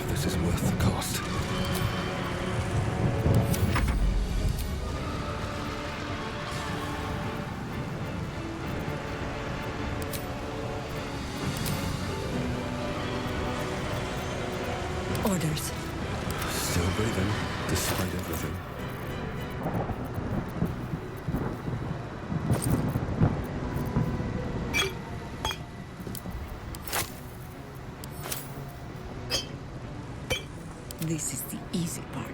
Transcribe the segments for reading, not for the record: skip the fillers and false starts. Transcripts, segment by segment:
This is worth the cost. Orders. Still breathing, despite everything. This is the easy part.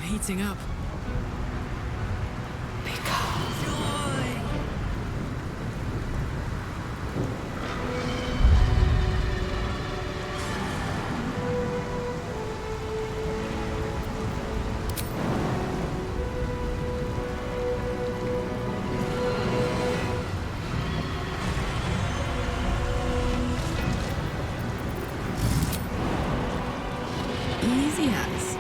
Heating up. Easy as.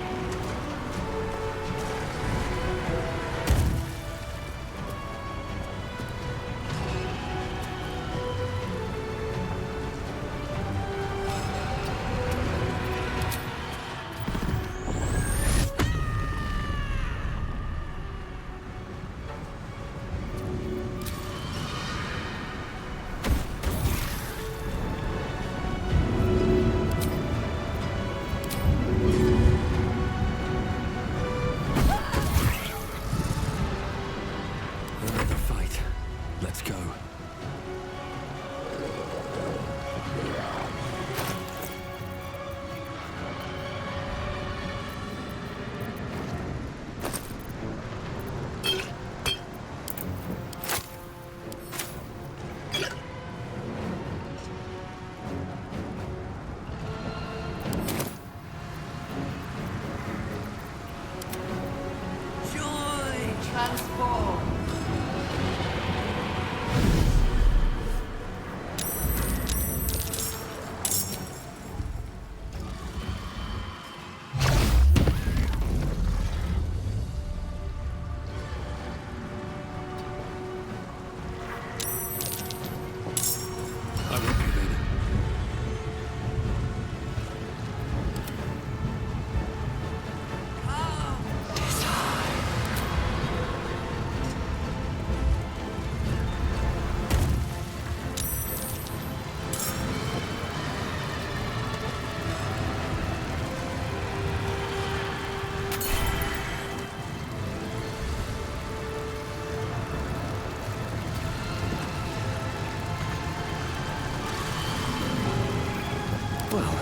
Well,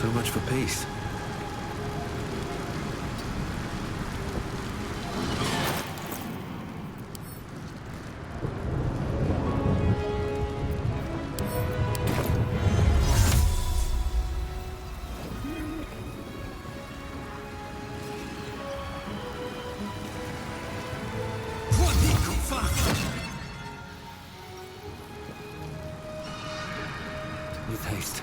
so much for peace. With haste.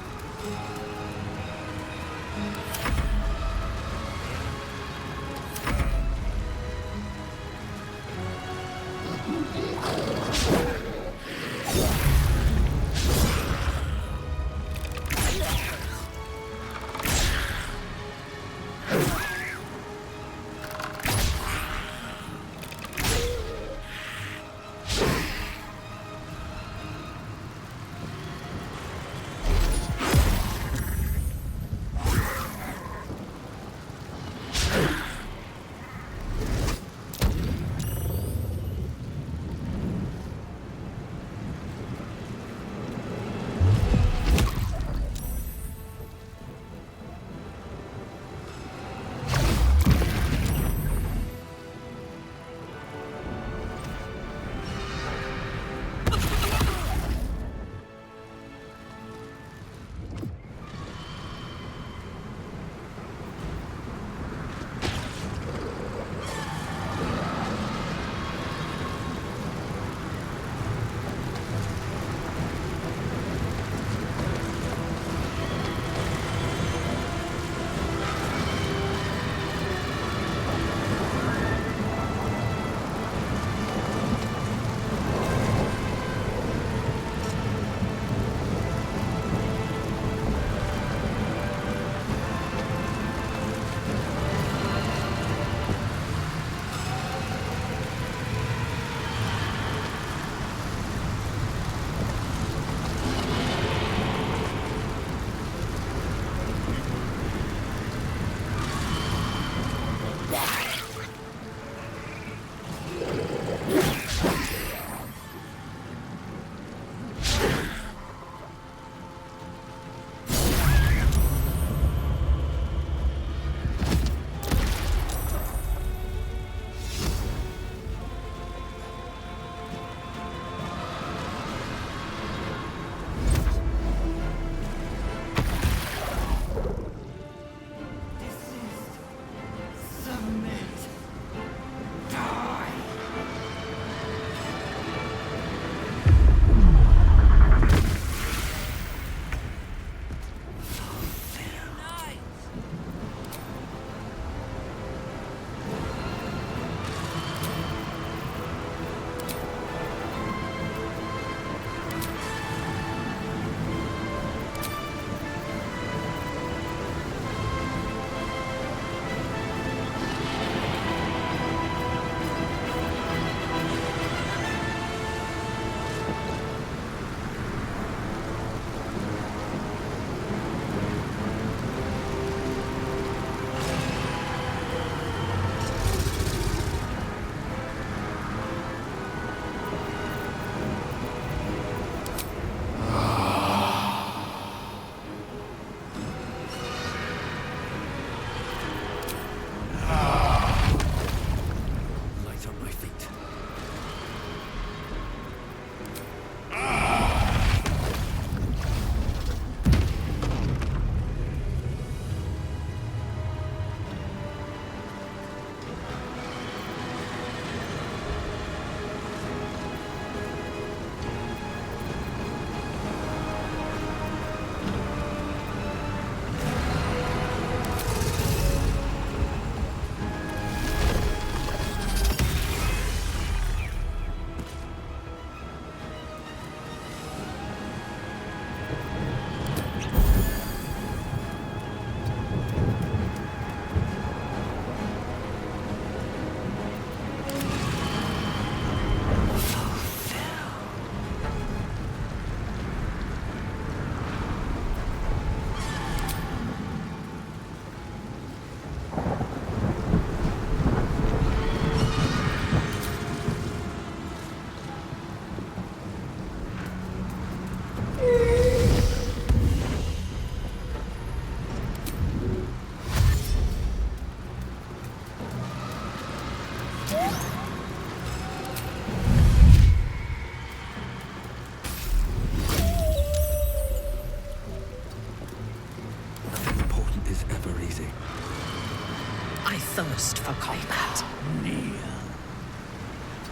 thirst for combat.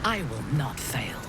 I will not fail.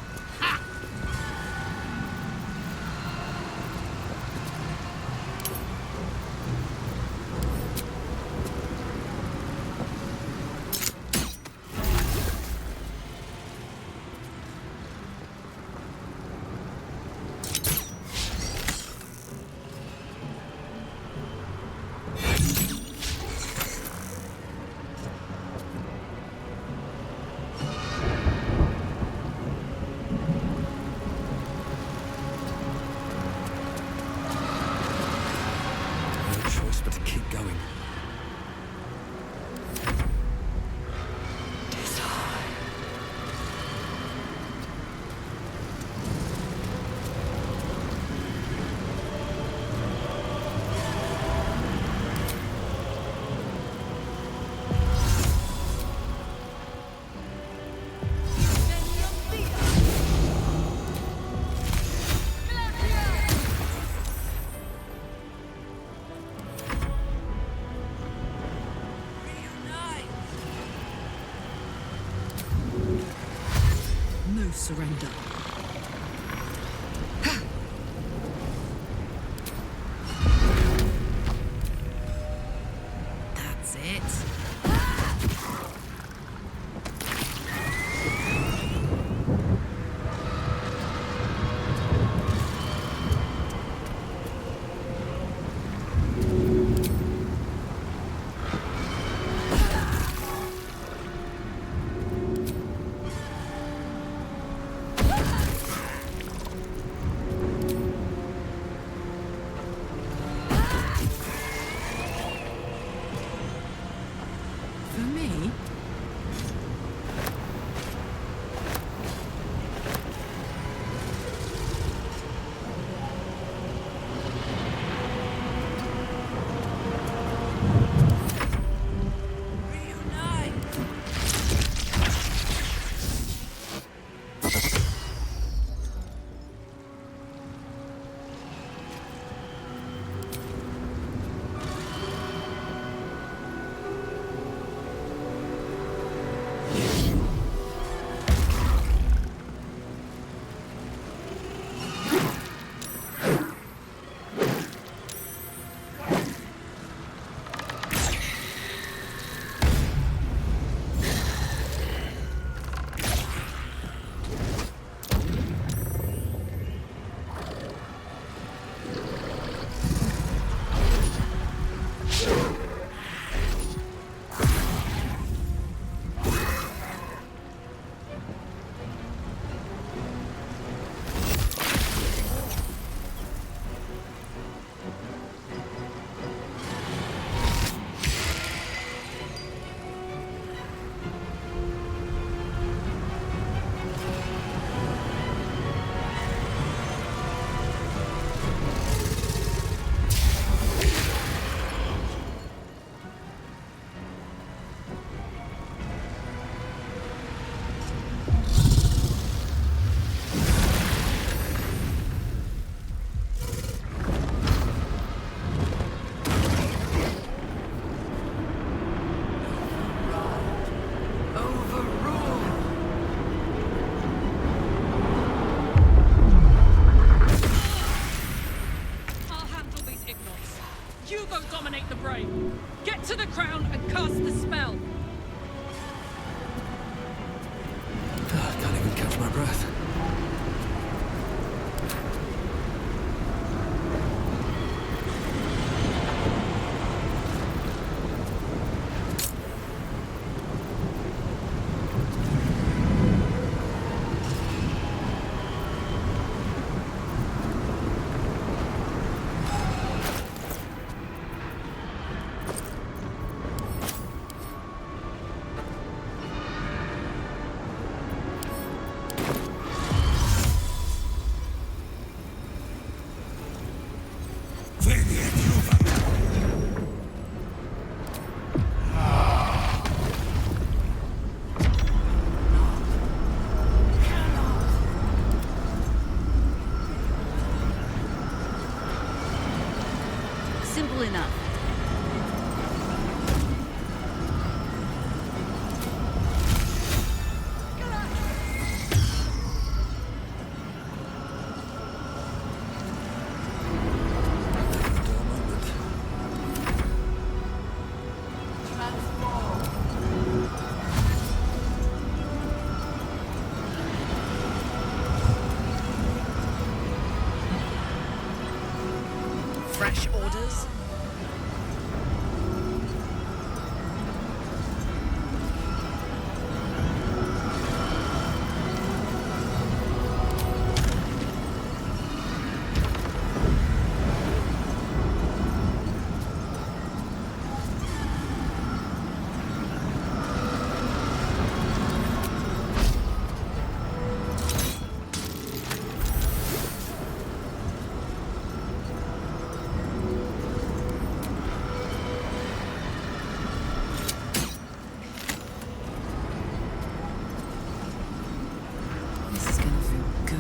to the crown and cast the spell. Can't even catch my breath. Simple enough. Fresh orders? This is gonna feel good.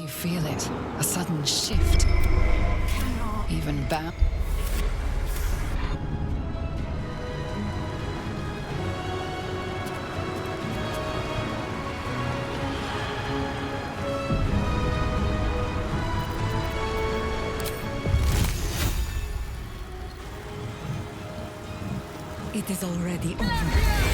You feel it. A sudden shift. Even bound. It is already over.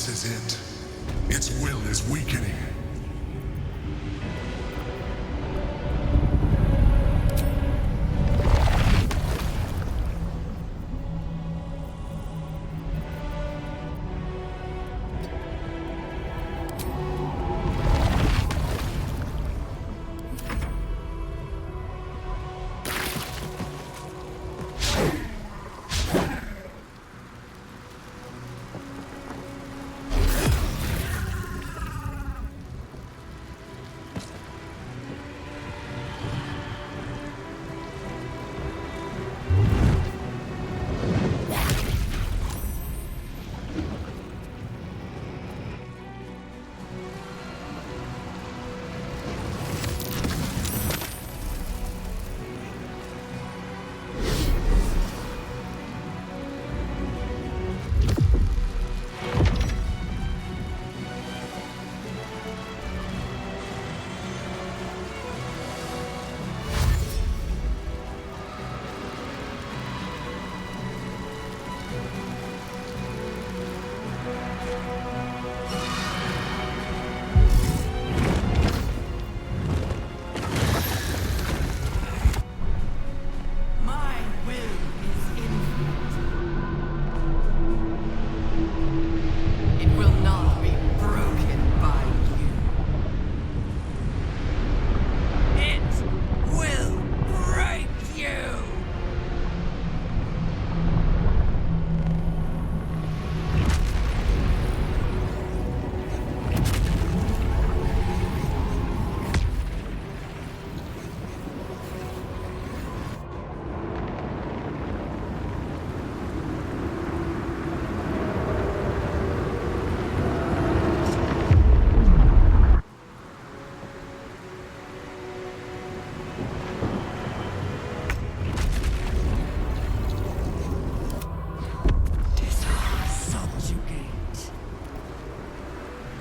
This is it. Its will is weakening.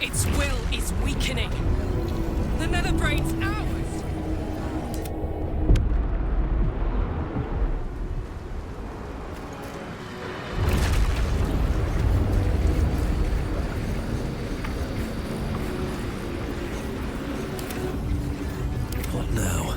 Its will is weakening. The nether brain's ours. What now?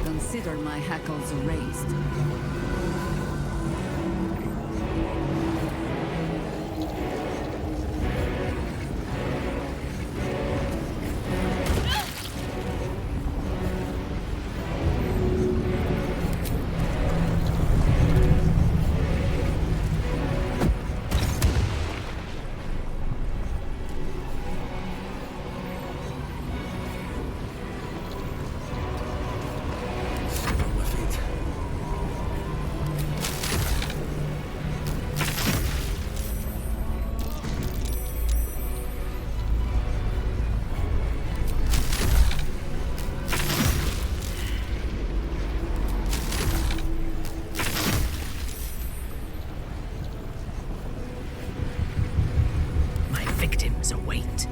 Consider my hackles erased. On my feet. My victims await.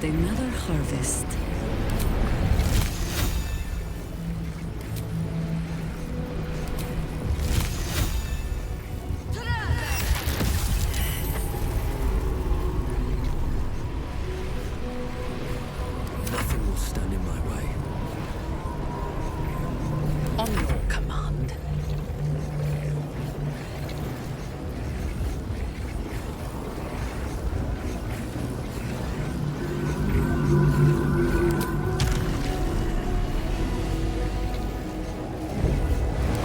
yet another harvest. Nothing will stand in my way. On your command.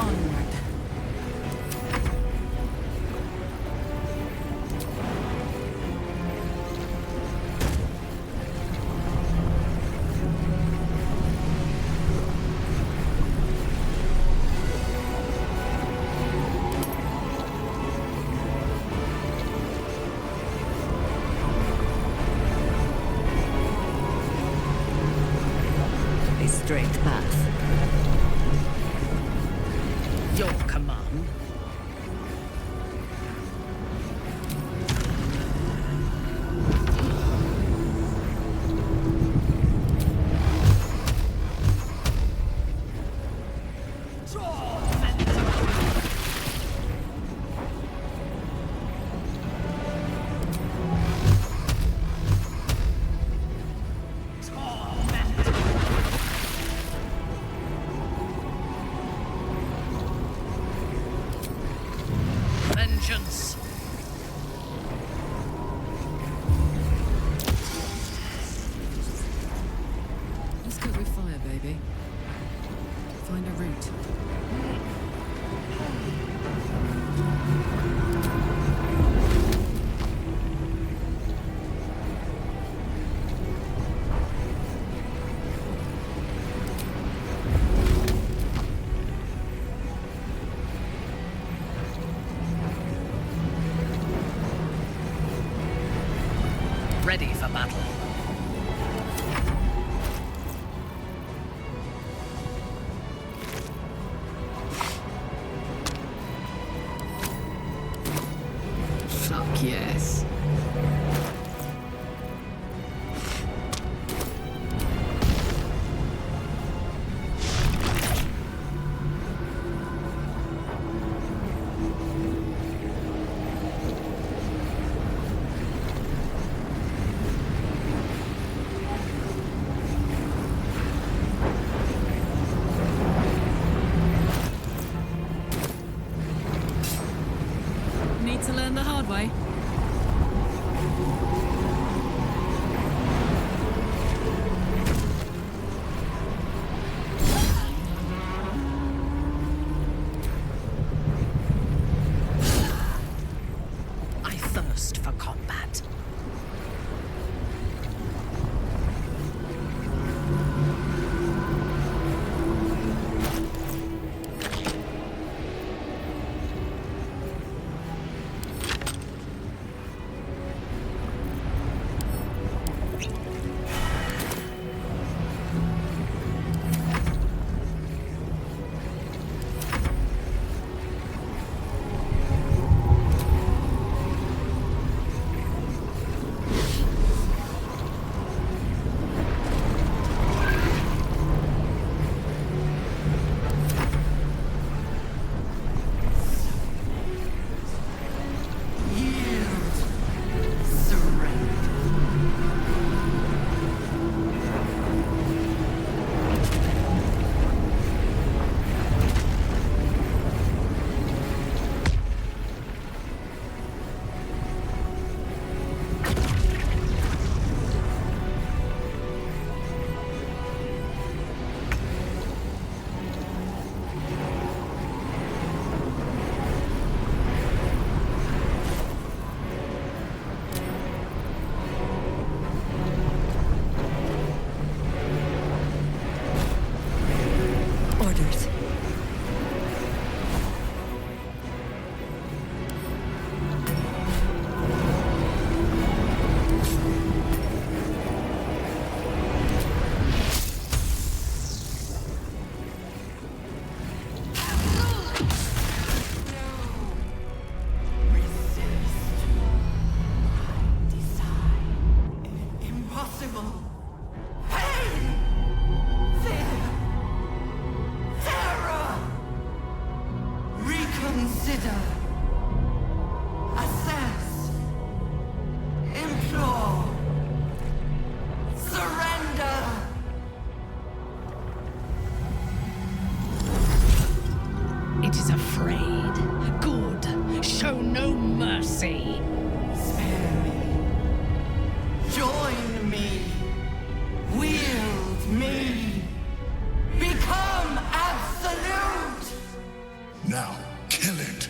Onward. A straight path. Your command. Vengeance. Let's go with fire, baby. Find a route. Ready for battle. Fuck yes. Need to learn the hard way. I thirst for combat. Consider. Assess. Implore. Surrender. It is afraid. Good. Show no mercy. Spare me. Join me. Wield me. Become absolute. Now, kill it.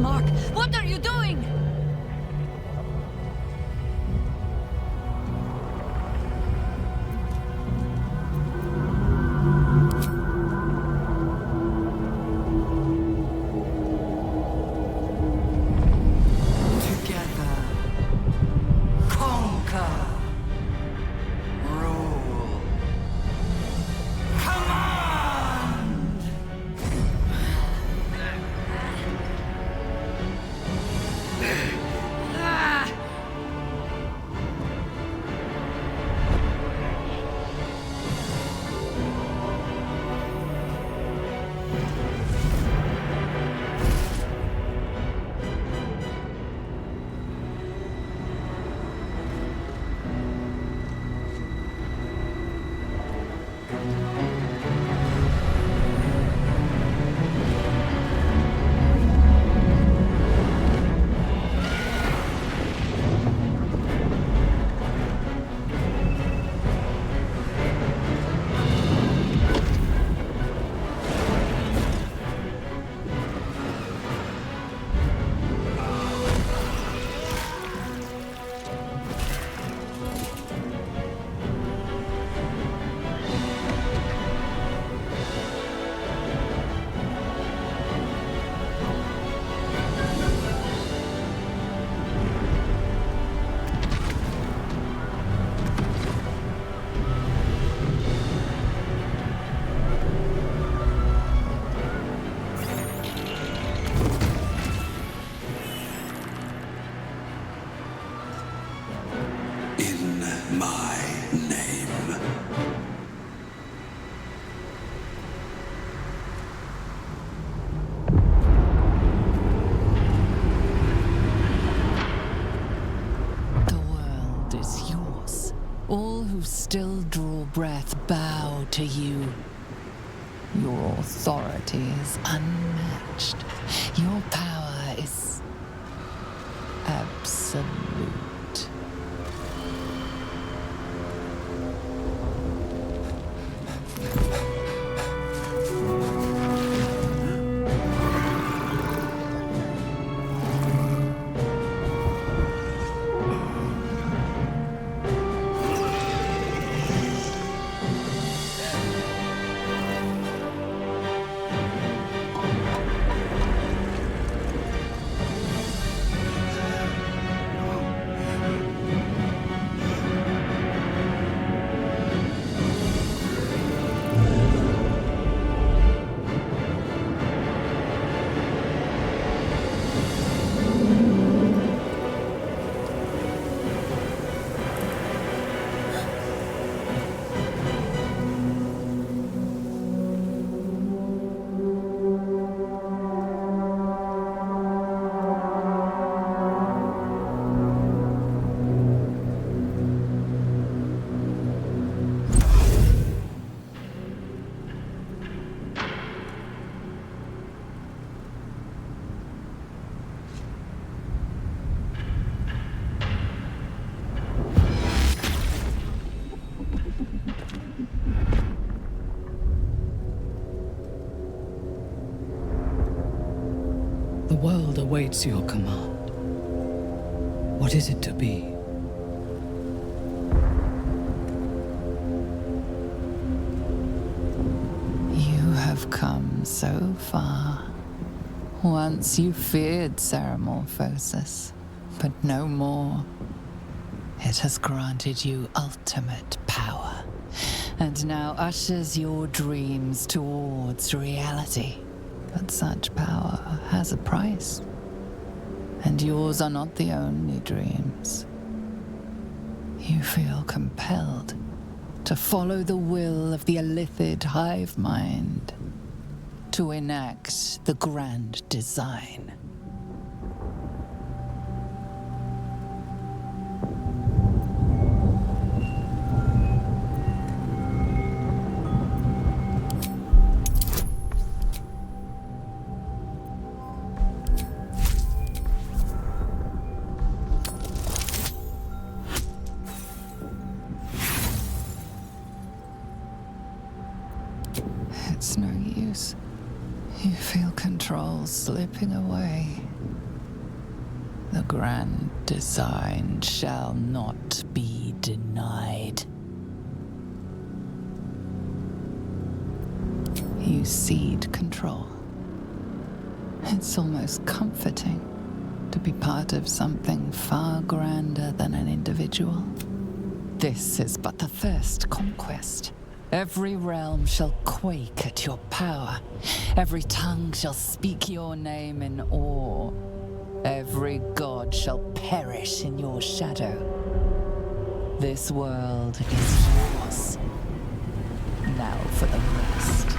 Mark, what are you doing? Together. Conquer. Rule. Command! In my name. The world is yours. All who still draw breath bow to you. Your authority is unmatched. Your power is absolute. The world awaits your command. What is it to be? You've come so far. Once you feared Ceramorphosis, but no more. It has granted you ultimate power, and now ushers your dreams towards reality. But such power has a price, and yours are not the only dreams. You feel compelled to follow the will of the Illithid hive mind, to enact the grand design. It's no use. You feel control slipping away. The grand design shall not be denied. You cede control. It's almost comforting to be part of something far grander than an individual. This is but the first conquest. Every realm shall quake at your power. Every tongue shall speak your name in awe. Every god shall perish in your shadow. This world is yours. Now for the rest.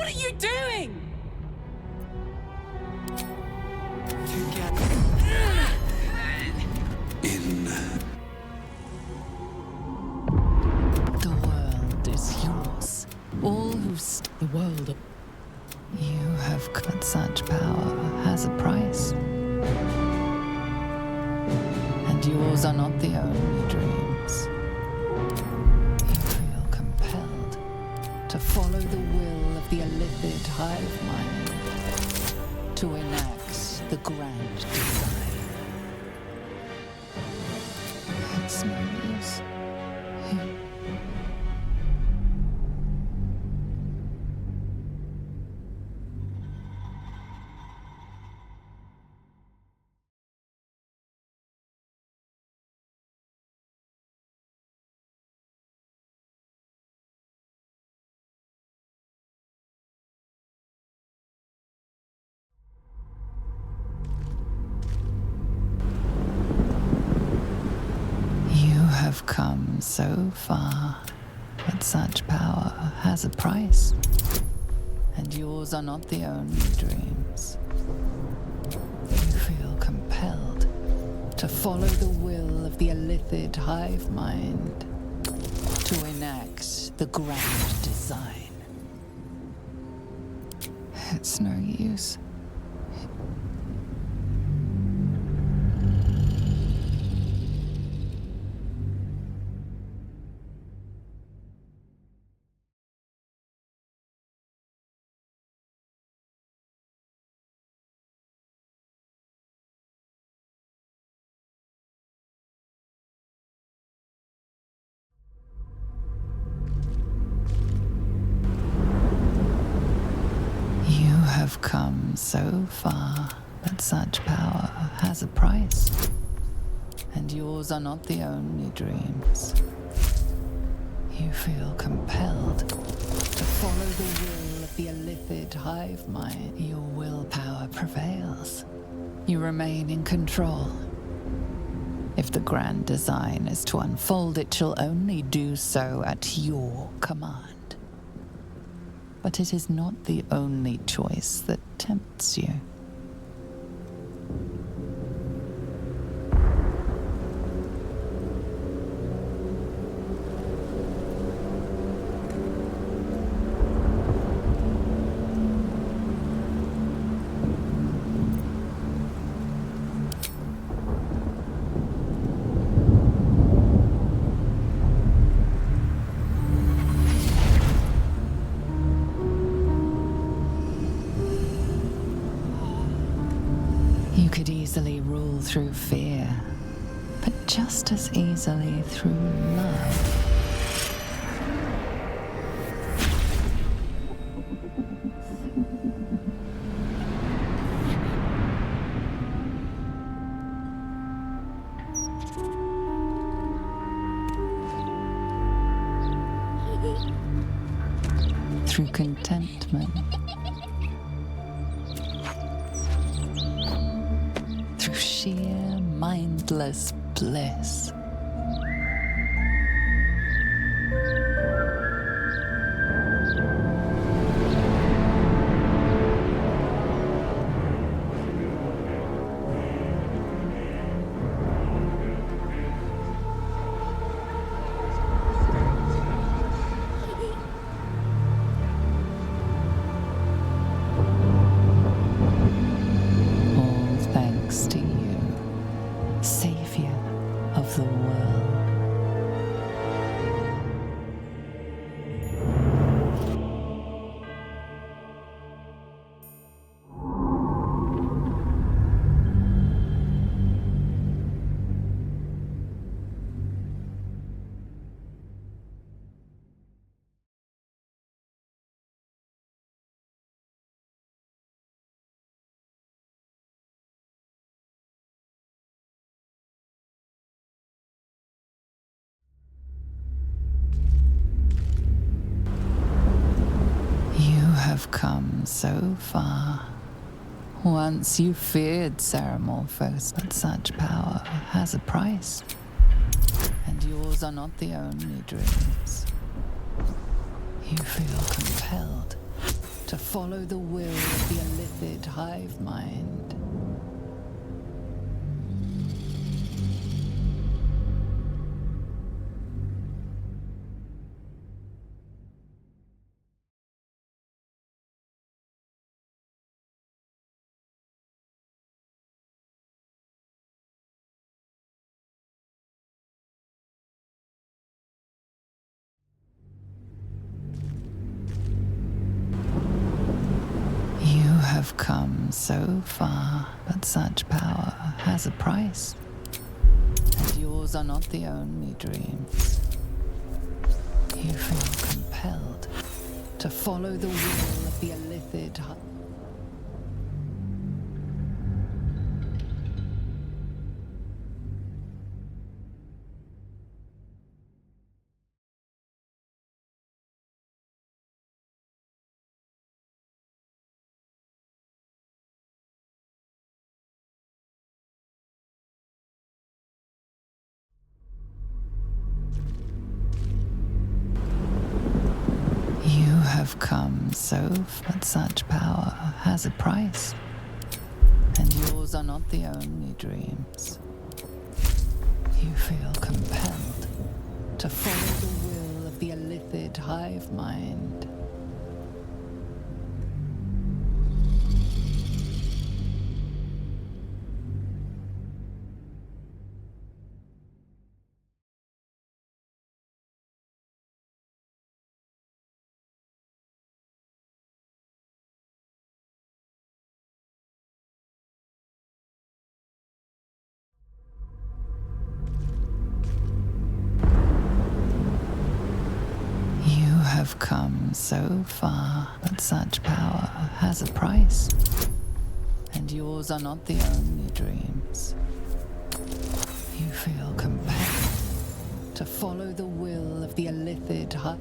What are you doing? In The world is yours. All the world. You have got such power has a price. And yours are not the only dreams. You feel compelled to follow the will of the illithid hive mind, to enact the grand design. It's no use. Have come so far, but such power has a price, and yours are not the only dreams. You feel compelled to follow the will of the illithid hive mind, to enact the grand design. It's no use. Have come so far, but such power has a price, and yours are not the only dreams. You feel compelled to follow the will of the illithid hive mind. Your willpower prevails. You remain in control. If the grand design is to unfold, it shall only do so at your command. But it is not the only choice that tempts you. You could easily rule through fear, but just as easily through love. Through contentment. Through sheer mindless bliss. To you, Savior of the world. Have come so far. Once you feared Ceramorphos, but such power has a price, and yours are not the only dreams. You feel compelled to follow the will of the illithid hive mind. You have come so far, but such power has a price. And yours are not the only dreams. You feel compelled to follow the will of the illithid. You have come so far, but such power has a price. And yours are not the only dreams. You feel compelled to follow the will of the illithid hive mind. You have come so far, but such power has a price. And yours are not the only dreams. You feel compelled to follow the will of the illithid hive.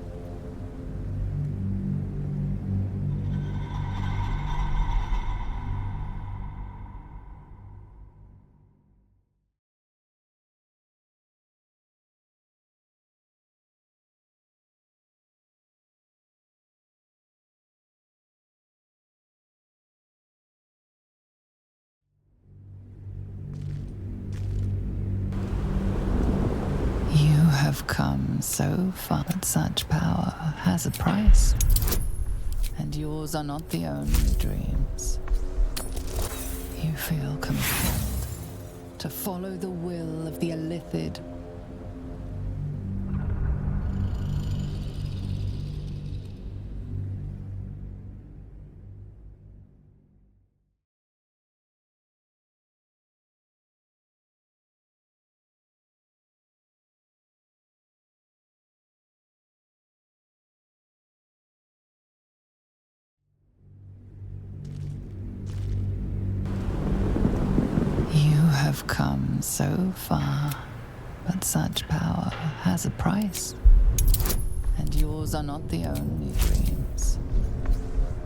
You have come so far, but such power has a price. And yours are not the only dreams. You feel compelled to follow the will of the illithid. You have come so far, but such power has a price. And yours are not the only dreams.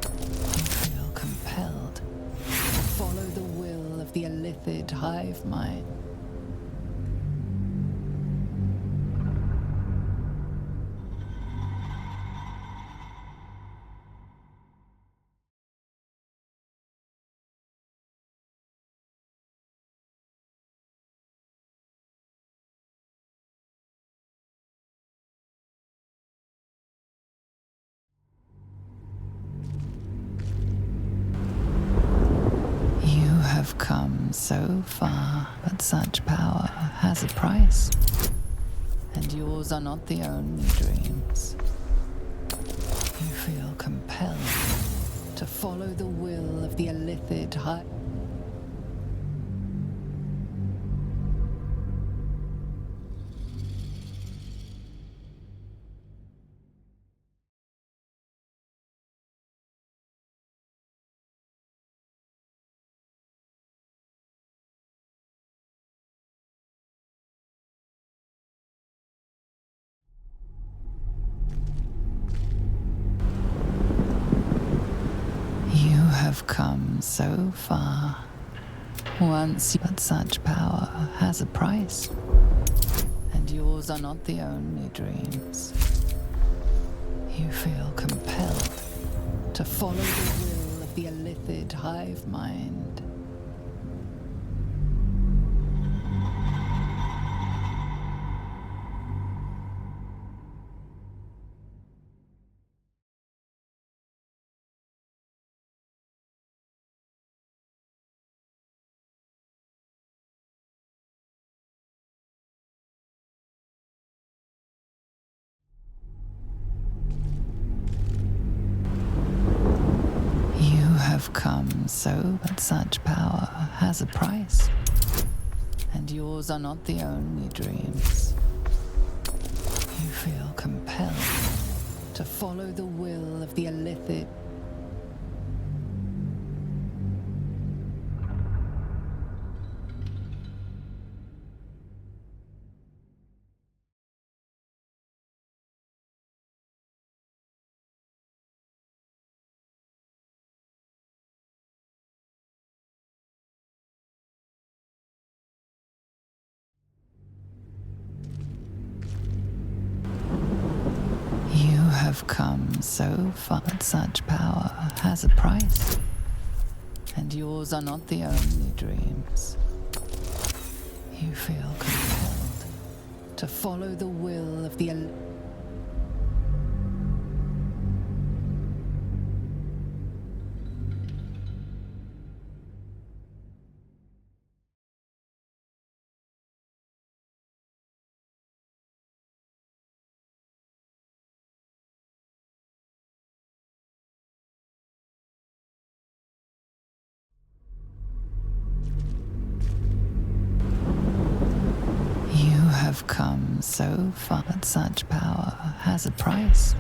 You feel compelled to follow the will of the illithid hive mind. You have come so far, but such power has a price. And yours are not the only dreams. You feel compelled to follow the will of the illithid hive. You have come so far. Once, but such power has a price. And yours are not the only dreams. You feel compelled to to follow the will of the illithid hive mind. Have come so, but such power has a price, and yours are not the only dreams. You feel compelled to follow the will of the illithid. Have come so far, but such power has a price, and yours are not the only dreams. You feel compelled to follow the will of the have come so far, but such power has a price,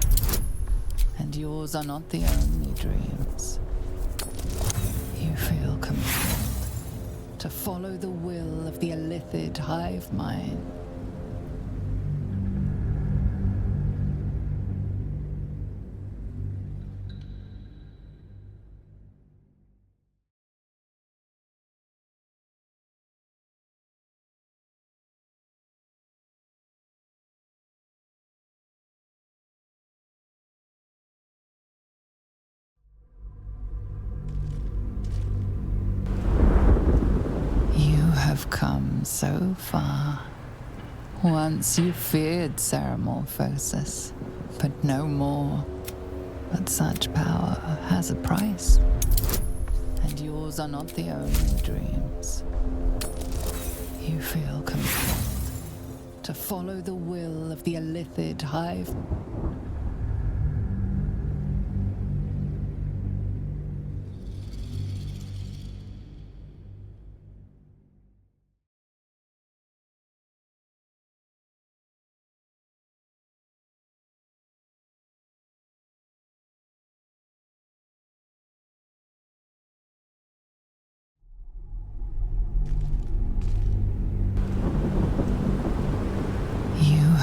and yours are not the only dreams. You feel compelled to follow the will of the illithid hive mind. Have come so far. Once you feared Ceramorphosis, but no more. But such power has a price, and yours are not the only dreams. You feel compelled to follow the will of the illithid hive.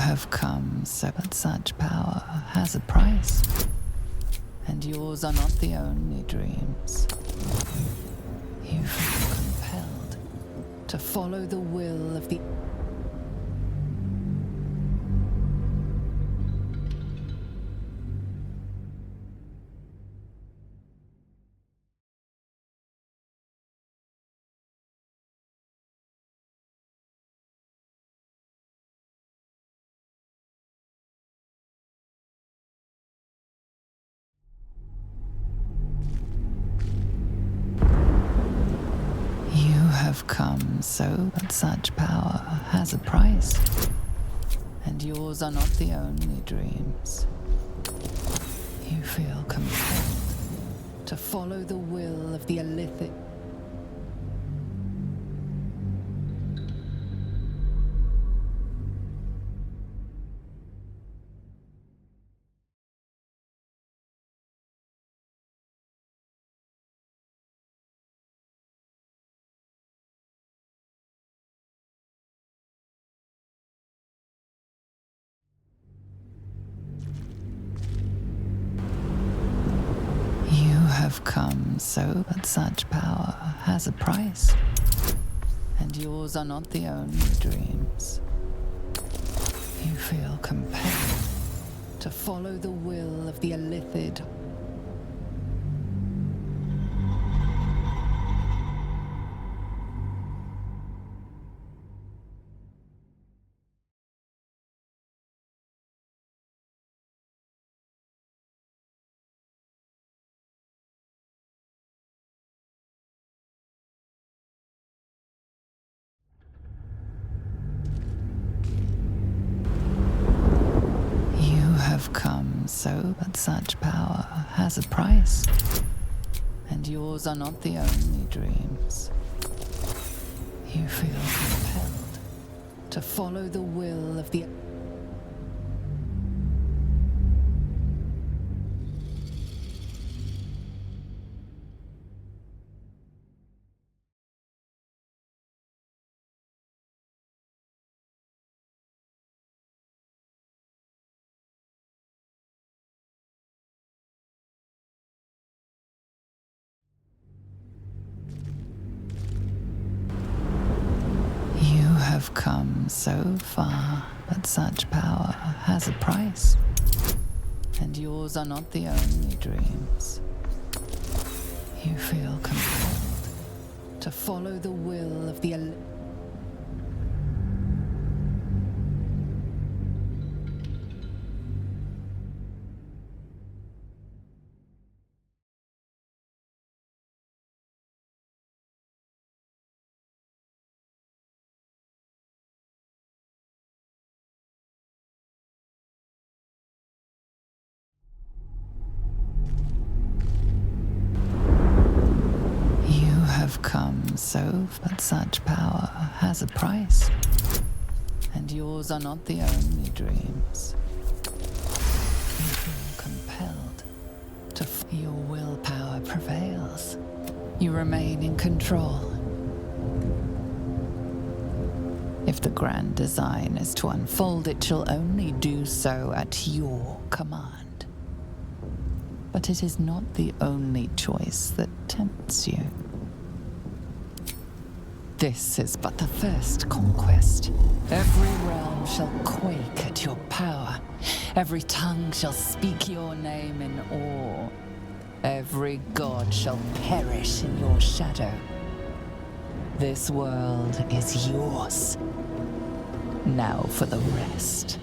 Have come so, but such power has a price, and yours are not the only dreams. You feel compelled to follow the will of the have come so, but such power has a price, and yours are not the only dreams. You feel compelled to follow the will of the illithid. Have come so, but such power has a price, and yours are not the only dreams. You feel compelled to follow the will of the illithid. so, but such power has a price. And yours are not the only dreams. You feel compelled to follow the will of the... have come so far, but such power has a price. And yours are not the only dreams. You feel compelled to follow the will of the... have come so, but such power has a price. And yours are not the only dreams. You feel compelled to... Your willpower prevails. You remain in control. If the grand design is to unfold, it shall only do so at your command. But it is not the only choice that tempts you. This is but the first conquest. Every realm shall quake at your power. Every tongue shall speak your name in awe. Every god shall perish in your shadow. This world is yours. Now for the rest.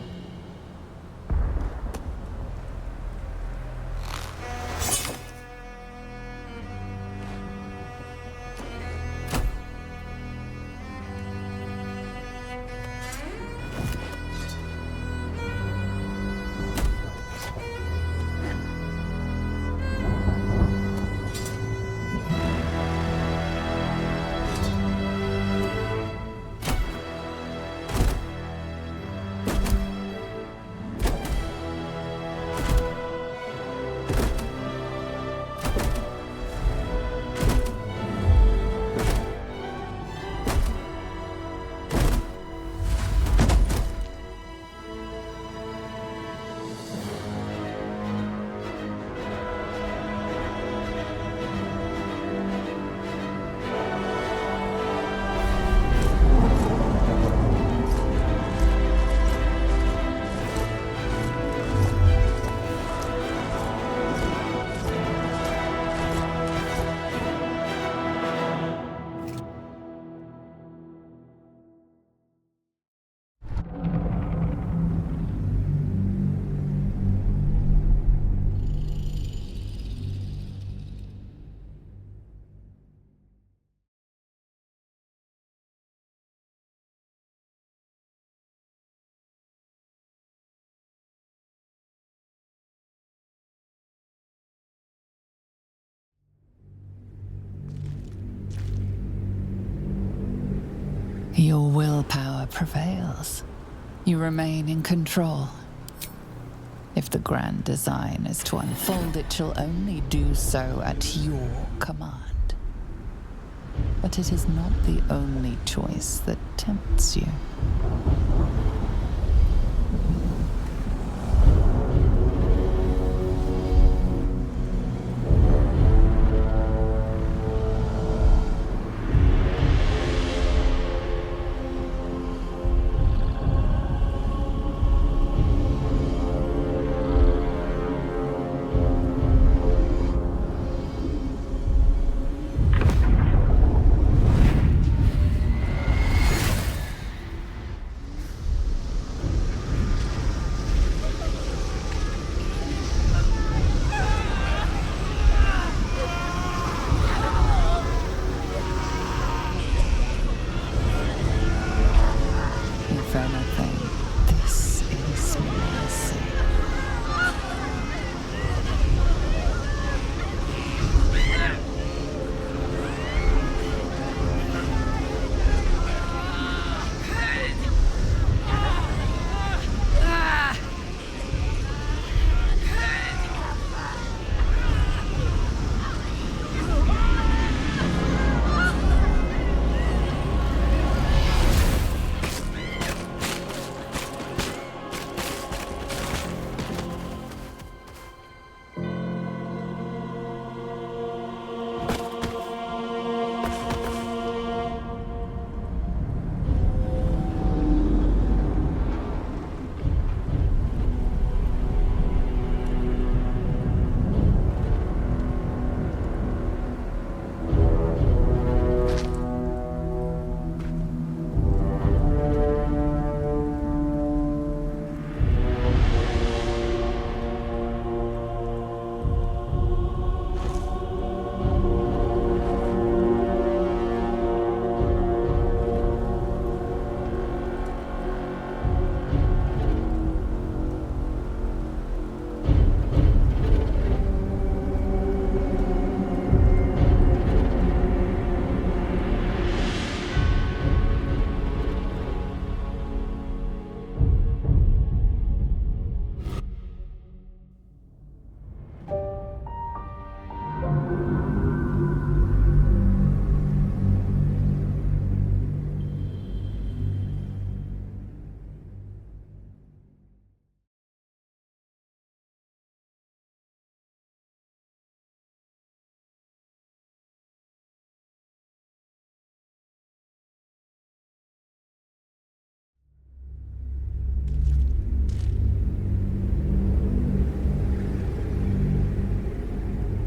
Your willpower prevails. You remain in control. If the grand design is to unfold, it shall only do so at your command. But it is not the only choice that tempts you.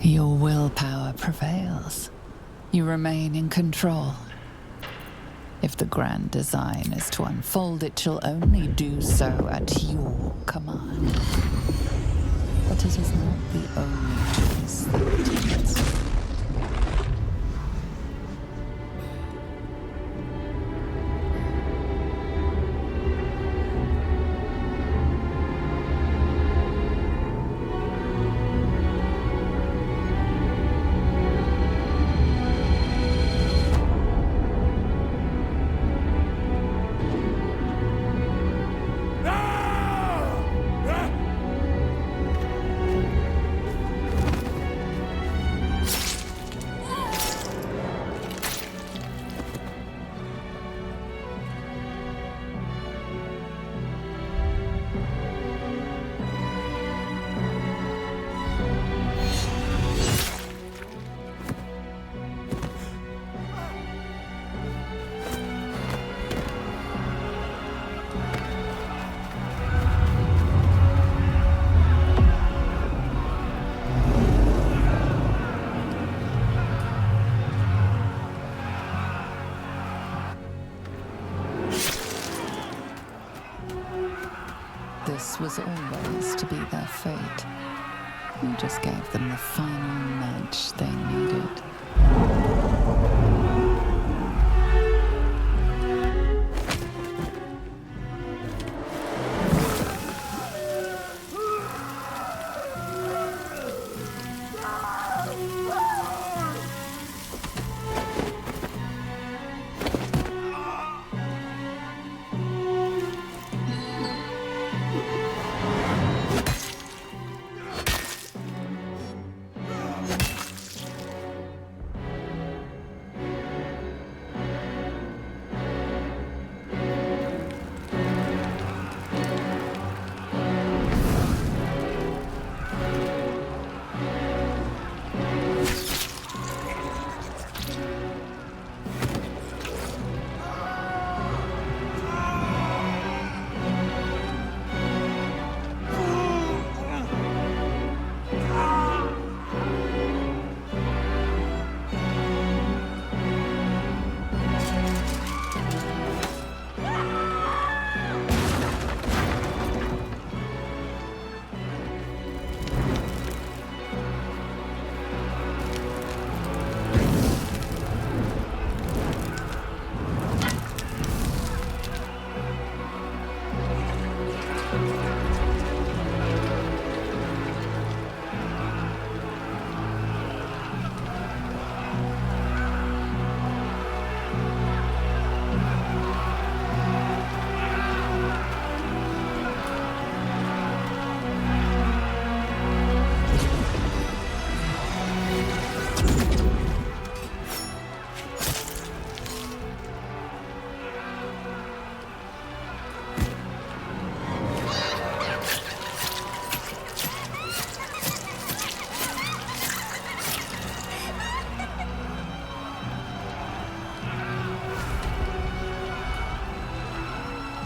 Your willpower prevails. You remain in control. If the grand design is to unfold, it shall only do so at your command. But it is not the only choice that remains. This was always to be their fate. You just gave them the final nudge they needed.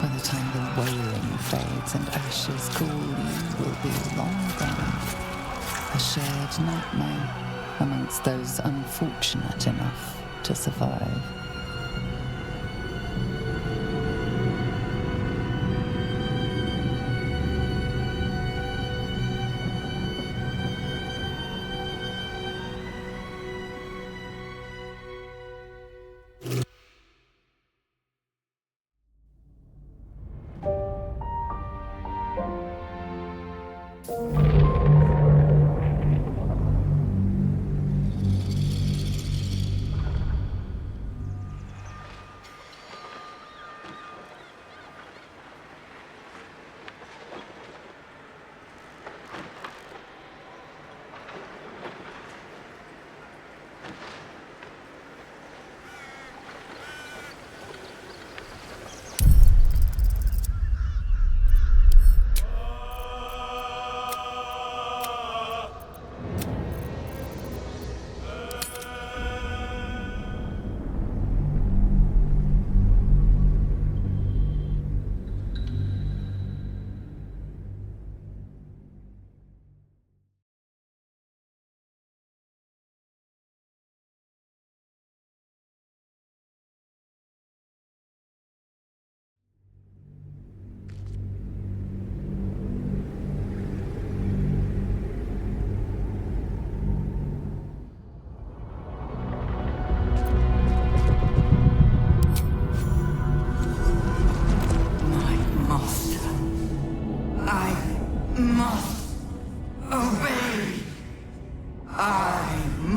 By the time the wailing fades and ashes cool, you will be long gone. A shared nightmare amongst those unfortunate enough to survive.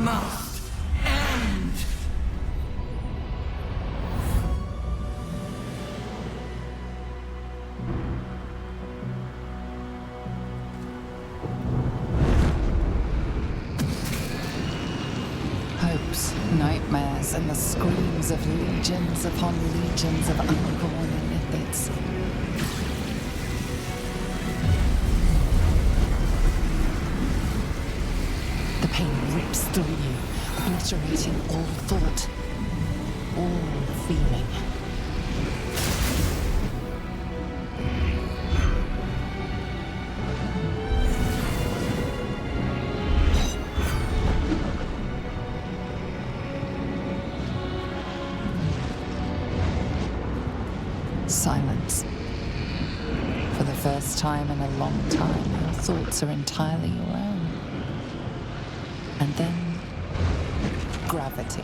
must end. Hopes, nightmares, and the screams of legions upon legions of unborn lithids. The pain rips through you, obliterating all thought, all feeling. Silence. For the first time in a long time, your thoughts are entirely your own. And then, gravity.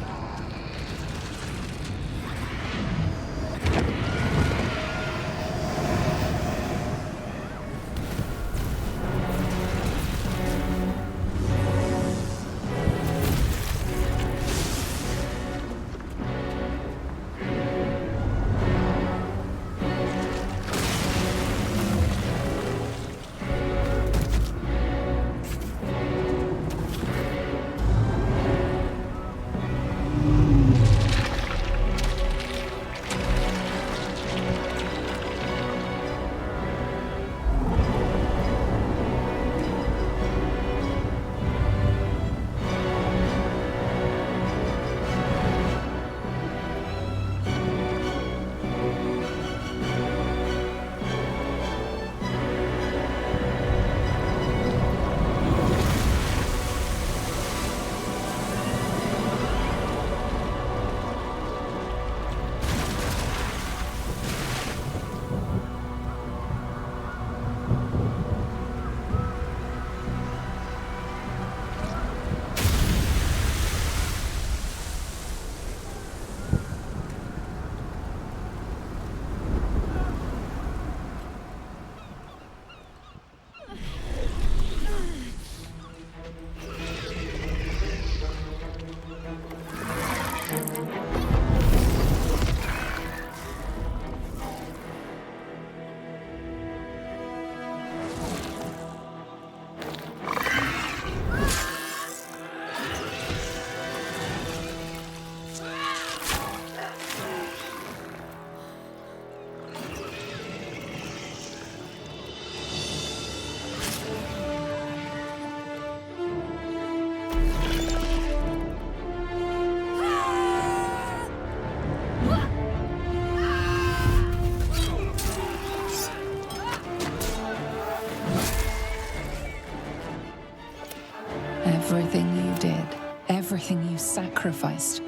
Everything you did, everything you sacrificed,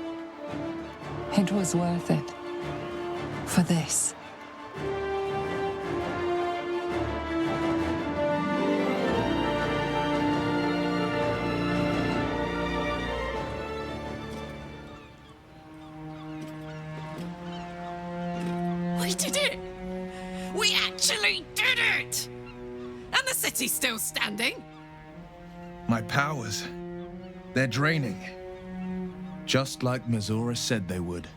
it was worth it. For this. We did it! We actually did it! And the city's still standing. My powers, they're draining. Just like Mazora said they would.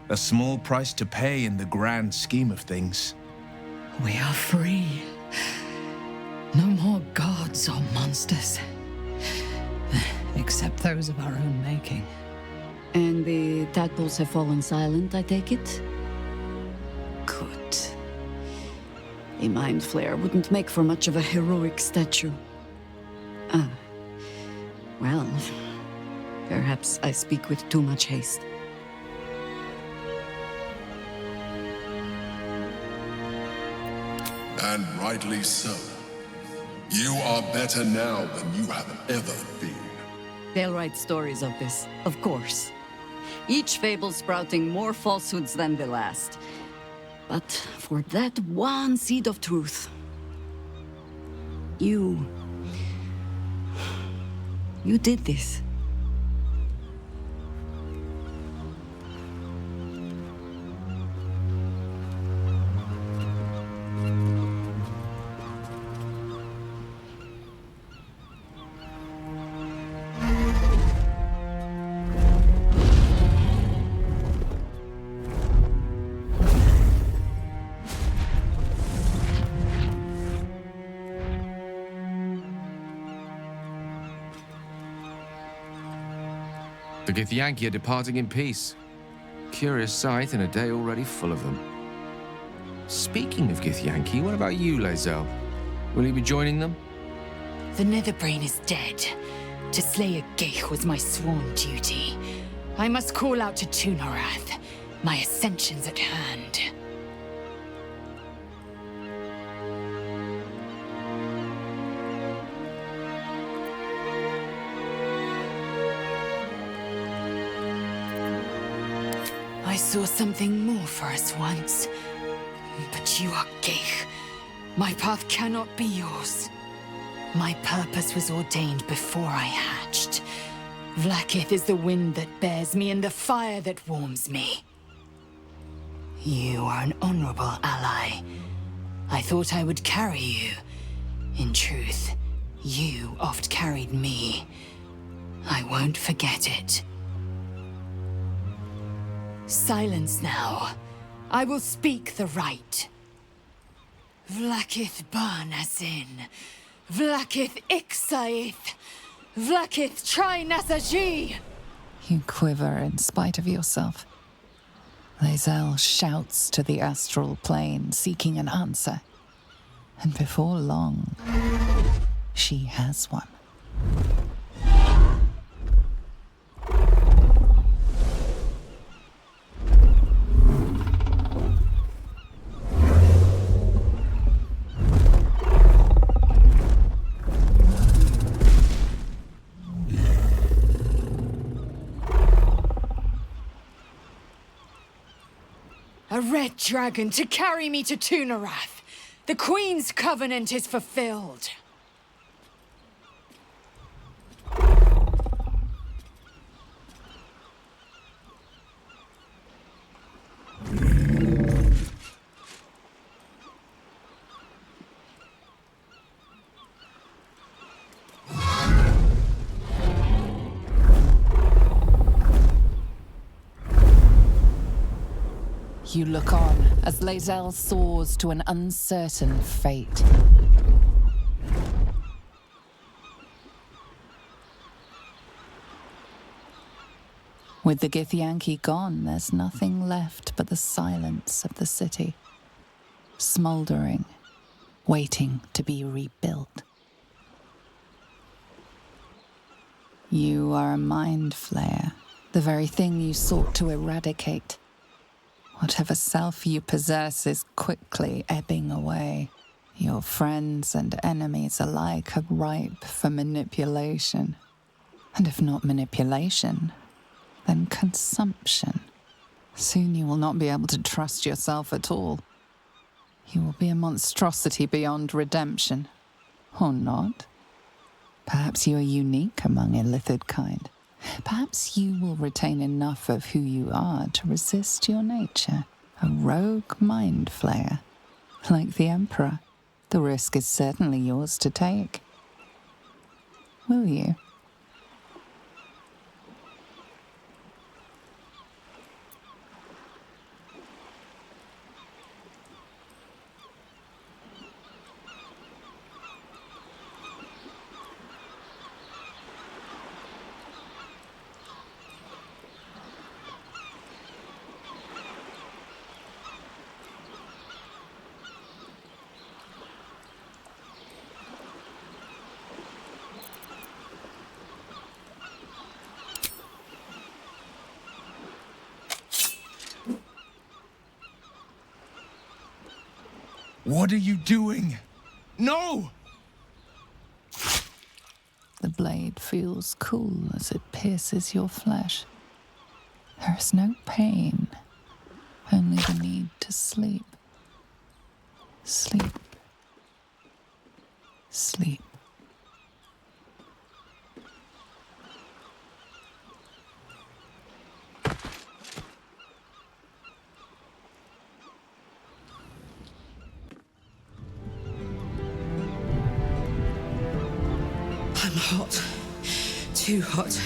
A small price to pay in the grand scheme of things. We are free. No more gods or monsters. Except those of our own making. And the tadpoles have fallen silent, I take it? Good. A mind flare wouldn't make for much of a heroic statue. Well, perhaps I speak with too much haste. And rightly so. You are better now than you have ever been. They'll write stories of this, of course. Each fable sprouting more falsehoods than the last. But for that one seed of truth, you did this. The Githyanki are departing in peace. Curious sight in a day already full of them. Speaking of Githyanki, what about you, Lae'zel? Will you be joining them? The Netherbrain is dead. To slay a Geich was my sworn duty. I must call out to Tunorath. My ascension's at hand. I saw something more for us once. But you are Geich. My path cannot be yours. My purpose was ordained before I hatched. Vlaakith is the wind that bears me and the fire that warms me. You are an honorable ally. I thought I would carry you. In truth, you oft carried me. I won't forget it. Silence now. I will speak the right. Vlaakith Ban Asin. Vlaakith Ixaith. Vlaakith Try Nasaji. You quiver in spite of yourself. Lae'zel shouts to the astral plane, seeking an answer. And before long, she has one. A red dragon to carry me to Tunorath. The Queen's covenant is fulfilled. You look on as Lae'zel soars to an uncertain fate. With the Githyanki gone, there's nothing left but the silence of the city, smoldering, waiting to be rebuilt. You are a mind flayer, the very thing you sought to eradicate. Whatever self you possess is quickly ebbing away. Your friends and enemies alike are ripe for manipulation. And if not manipulation, then consumption. Soon you will not be able to trust yourself at all. You will be a monstrosity beyond redemption. Or not. Perhaps you are unique among illithid kind. Perhaps you will retain enough of who you are to resist your nature. A rogue mind flayer. Like the Emperor, the risk is certainly yours to take. Will you? What are you doing? No! The blade feels cool as it pierces your flesh. There is no pain, only the need to sleep. Sleep. Sleep. I'm hot. Too hot.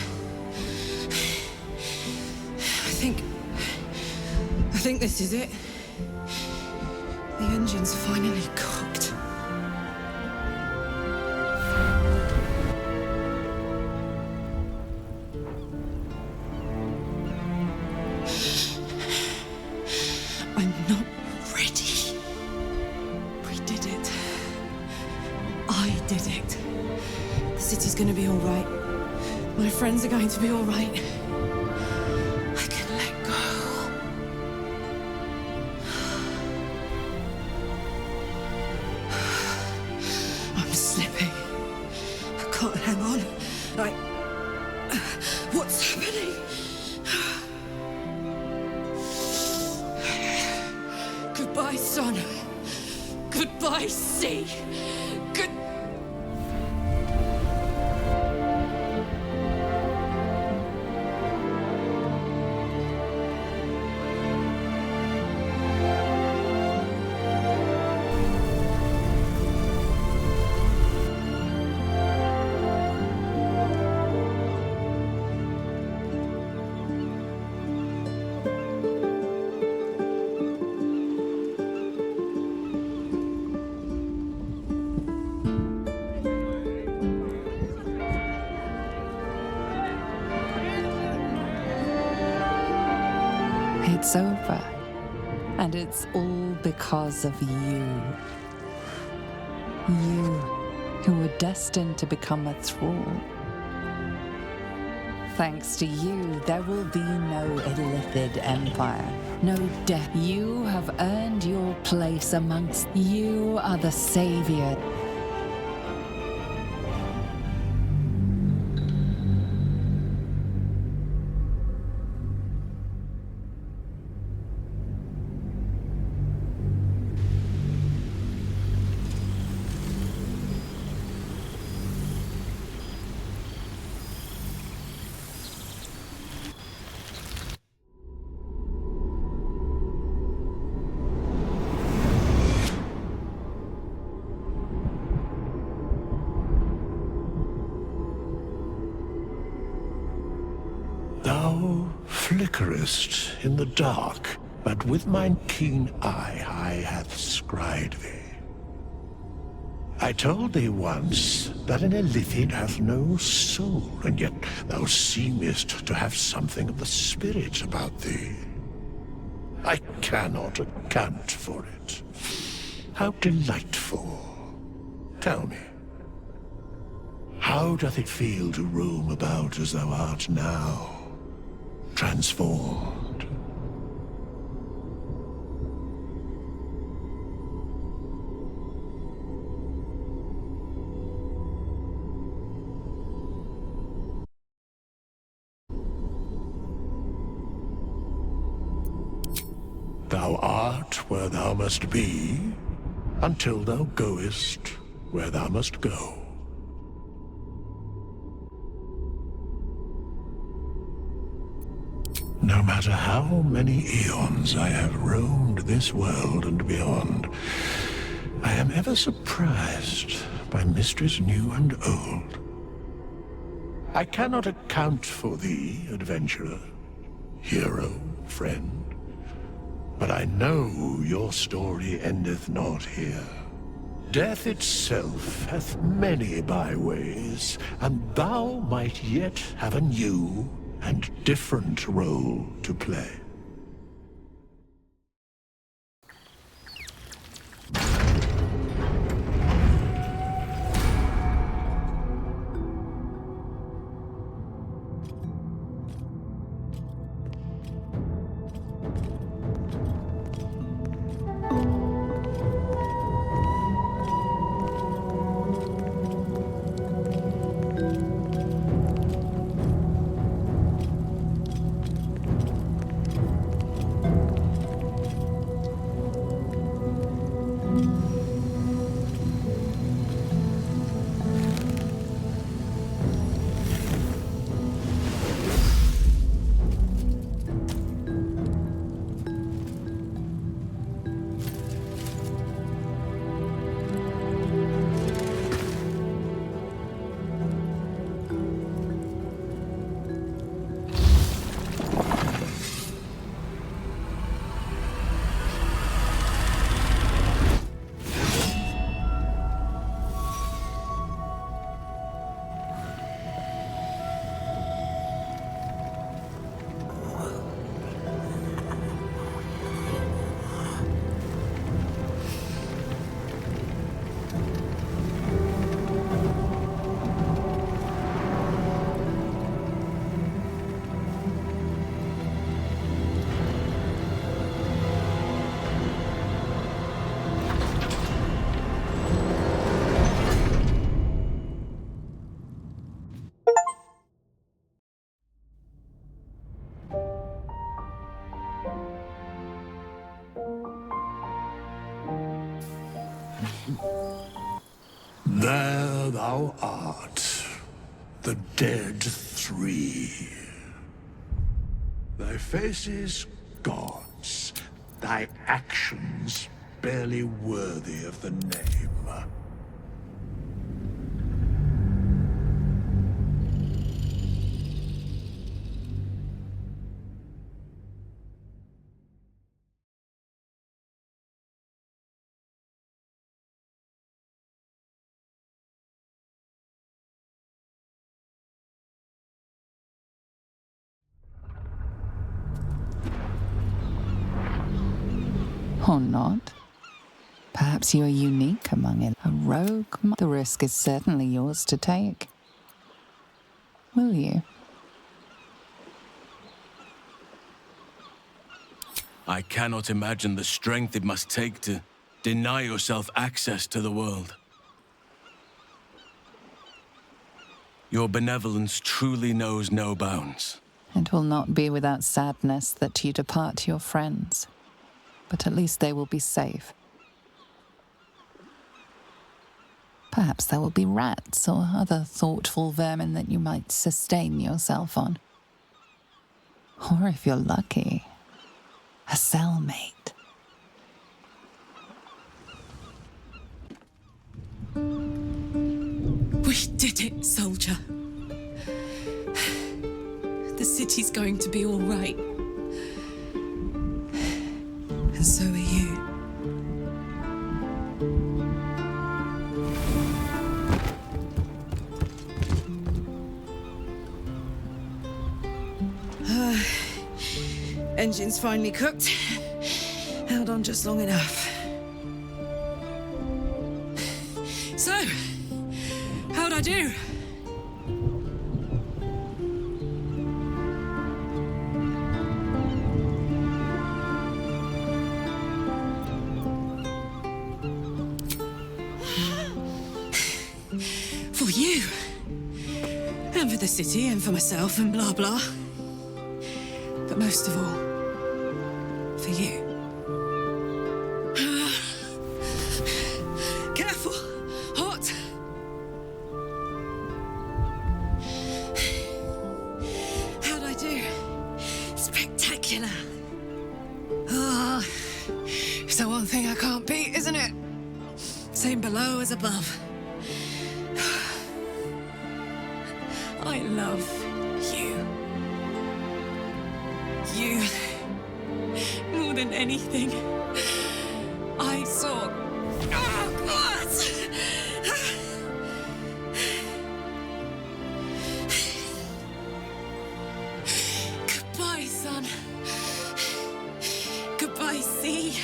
I think this is it. The engine's finally cooked. gonna be all right. My friends are going to be all right. I can let go. I'm slipping. I can't hang on. What's happening? Goodbye, son. Goodbye, sea. Good. It's over. And it's all because of you. You, who were destined to become a thrall. Thanks to you, there will be no Illithid Empire, no death. You have earned your place amongst. You are the savior. Thou flickerest in the dark, but with mine keen eye I hath scried thee. I told thee once that an Illithid hath no soul, and yet thou seemest to have something of the spirit about thee. I cannot account for it. How delightful. Tell me, how doth it feel to roam about as thou art now? Transformed. Thou art where thou must be, until thou goest where thou must go. No matter how many eons I have roamed this world and beyond, I am ever surprised by mysteries new and old. I cannot account for thee, adventurer, hero, friend, but I know your story endeth not here. Death itself hath many byways, and thou might yet have a new and different role to play. Thou art the dead three. Thy faces gods, thy actions barely worthy of the name. Or not. Perhaps you are unique among it. A rogue. The risk is certainly yours to take. Will you? I cannot imagine the strength it must take to deny yourself access to the world. Your benevolence truly knows no bounds. It will not be without sadness that you depart your friends. But at least they will be safe. Perhaps there will be rats or other thoughtful vermin that you might sustain yourself on. Or if you're lucky, a cellmate. We did it, soldier. The city's going to be all right. And so are you. Engine's finally cooked. Held on just long enough. So, how'd I do? For you. And for the city, and for myself, and blah blah. But most of all, for you. Careful! Hot! How'd I do? Spectacular! Ah, it's the one thing I can't beat, isn't it? Same below as above. I love you. You, more than anything, I saw. Oh, God! Goodbye, son. Goodbye, sea.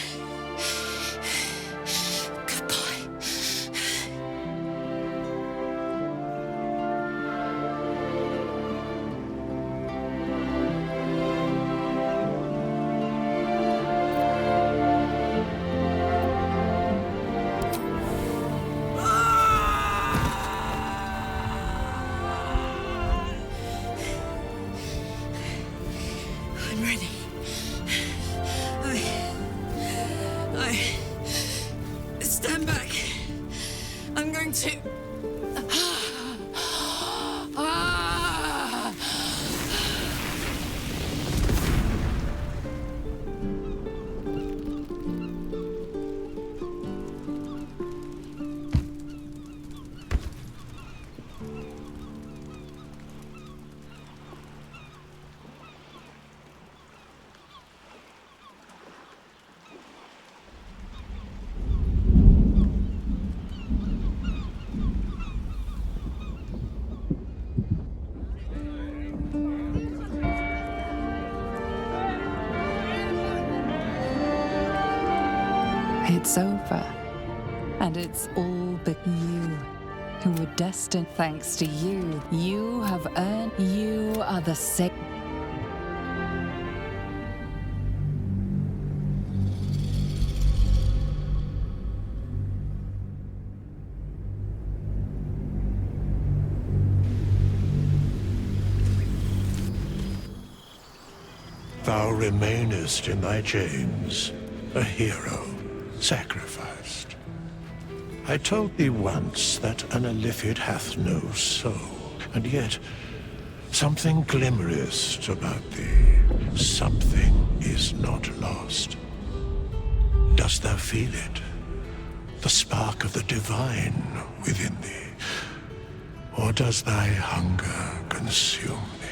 Goodbye. I'm ready. I stand back. I'm going to. It's over. And it's all but you, who were destined thanks to you. You have earned. You are the same. Thou remainest in thy chains, a hero sacrificed. I told thee once that an Illithid hath no soul, and yet something glimmerest about thee. Something is not lost. Dost thou feel it? The spark of the divine within thee? Or does thy hunger consume thee?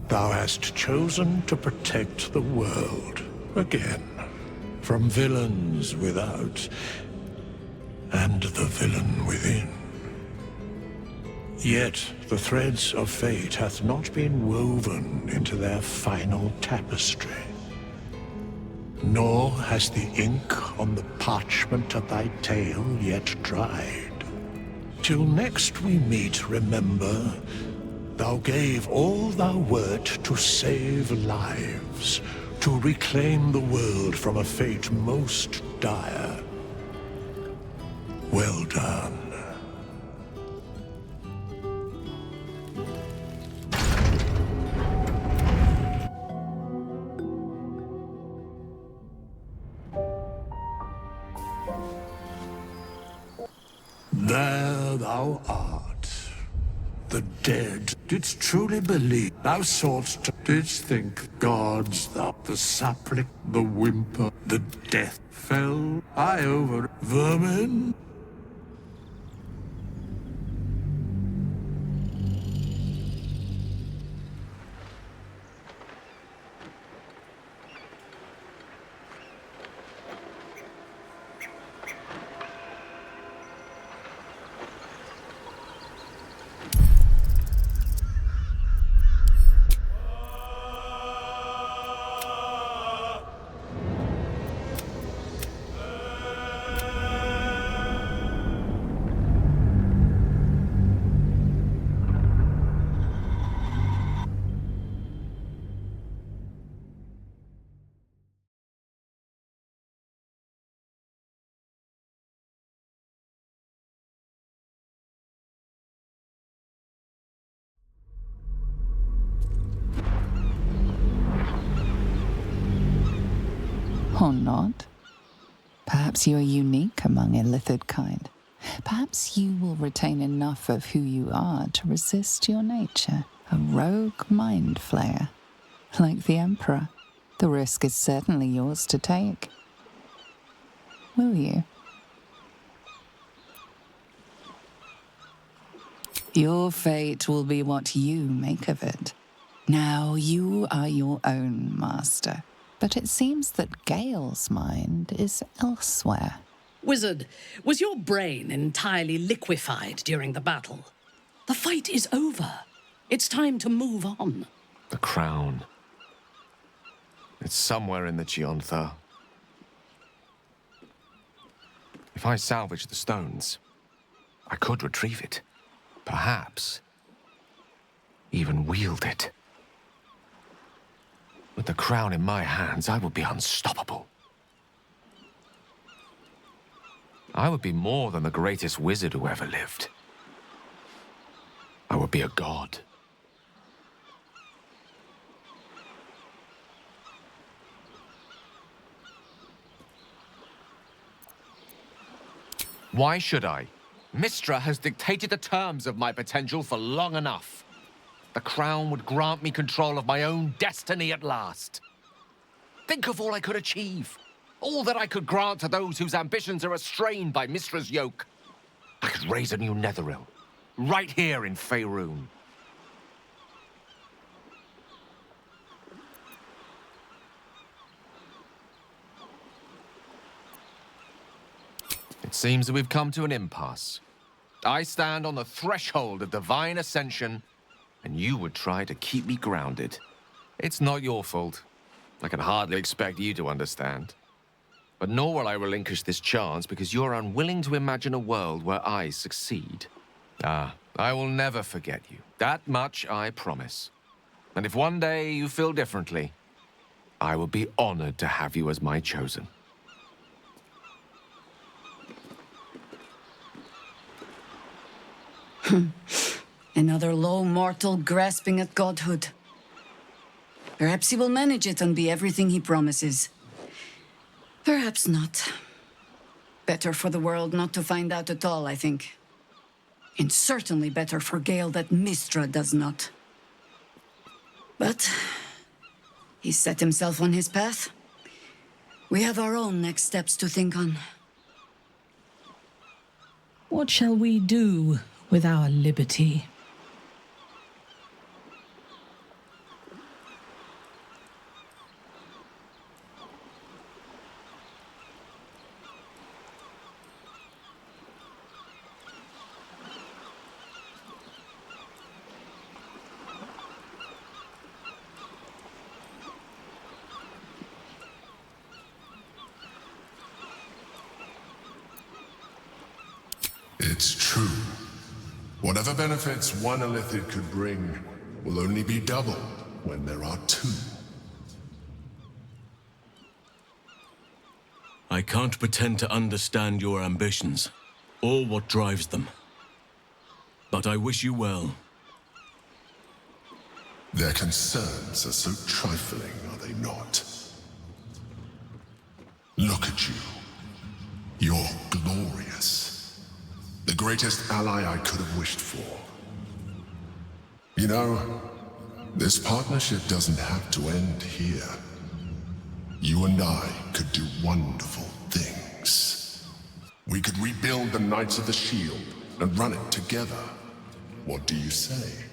Thou hast chosen to protect the world again from villains without and the villain within. Yet the threads of fate hath not been woven into their final tapestry, nor has the ink on the parchment of thy tale yet dried. Till next we meet, remember, thou gave all thou wert to save lives, to reclaim the world from a fate most dire. Well done. There thou art. The dead didst truly believe. Thou soughtst to didst think gods, thou the sapling, the whimper, the death fell I over vermin. Or not. Perhaps you are unique among Illithid kind. Perhaps you will retain enough of who you are to resist your nature. A rogue mind flayer. Like the Emperor, the risk is certainly yours to take. Will you? Your fate will be what you make of it. Now you are your own master. But it seems that Gale's mind is elsewhere. Wizard, was your brain entirely liquefied during the battle? The fight is over. It's time to move on. The crown. It's somewhere in the Chiontha. If I salvage the stones, I could retrieve it. Perhaps even wield it. With the crown in my hands, I would be unstoppable. I would be more than the greatest wizard who ever lived. I would be a god. Why should I? Mystra has dictated the terms of my potential for long enough. The crown would grant me control of my own destiny at last. Think of all I could achieve. All that I could grant to those whose ambitions are restrained by Mystra's yoke. I could raise a new Netheril, right here in Faerun. It seems that we've come to an impasse. I stand on the threshold of divine ascension, and you would try to keep me grounded. It's not your fault. I can hardly expect you to understand. But nor will I relinquish this chance because you're unwilling to imagine a world where I succeed. I will never forget you. That much I promise. And if one day you feel differently, I will be honored to have you as my chosen. Another low mortal grasping at godhood. Perhaps he will manage it and be everything he promises. Perhaps not. Better for the world not to find out at all, I think. And certainly better for Gale that Mystra does not. But he set himself on his path. We have our own next steps to think on. What shall we do with our liberty? It's true. Whatever benefits one Illithid could bring will only be doubled when there are two. I can't pretend to understand your ambitions, or what drives them. But I wish you well. Their concerns are so trifling, are they not? Look at you. You're glorious. The greatest ally I could have wished for. You know, this partnership doesn't have to end here. You and I could do wonderful things. We could rebuild the Knights of the Shield and run it together. What do you say?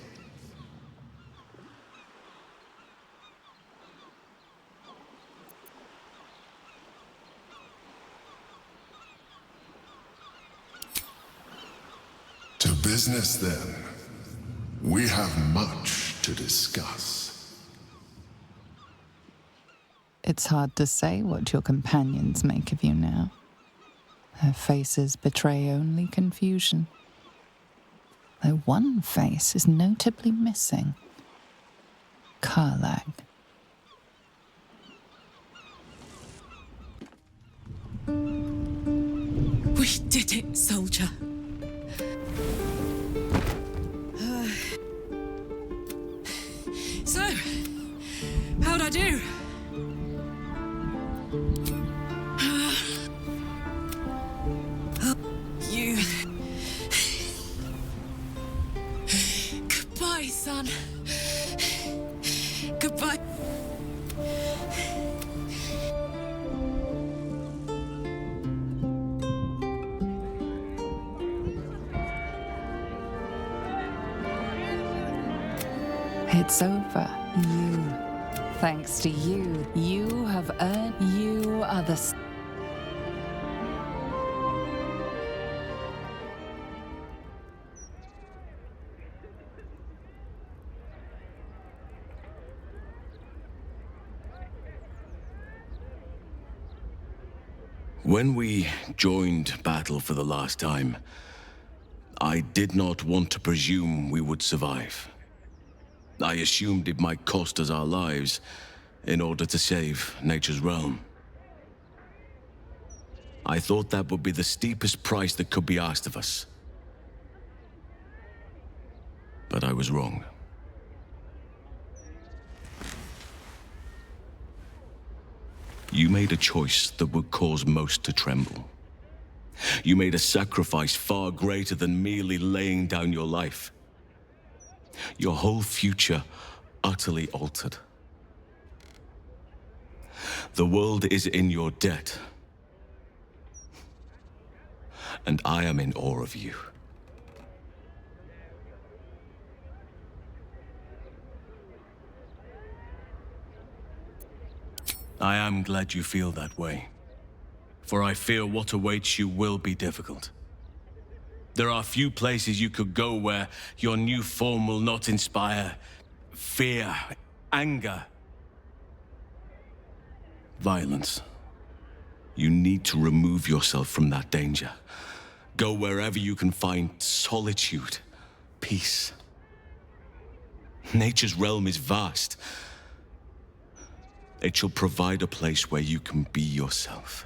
To business, then. We have much to discuss. It's hard to say what your companions make of you now. Their faces betray only confusion. Though one face is notably missing. Karlag. We did it, soldier. So, how'd I do? You... Goodbye, son. Goodbye. It's over. You. Thanks to you. You have earned. You are the... When we joined battle for the last time, I did not want to presume we would survive. I assumed it might cost us our lives in order to save Nature's realm. I thought that would be the steepest price that could be asked of us. But I was wrong. You made a choice that would cause most to tremble. You made a sacrifice far greater than merely laying down your life. Your whole future utterly altered. The world is in your debt. And I am in awe of you. I am glad you feel that way, for I fear what awaits you will be difficult. There are few places you could go where your new form will not inspire fear, anger, violence. You need to remove yourself from that danger. Go wherever you can find solitude, peace. Nature's realm is vast. It shall provide a place where you can be yourself.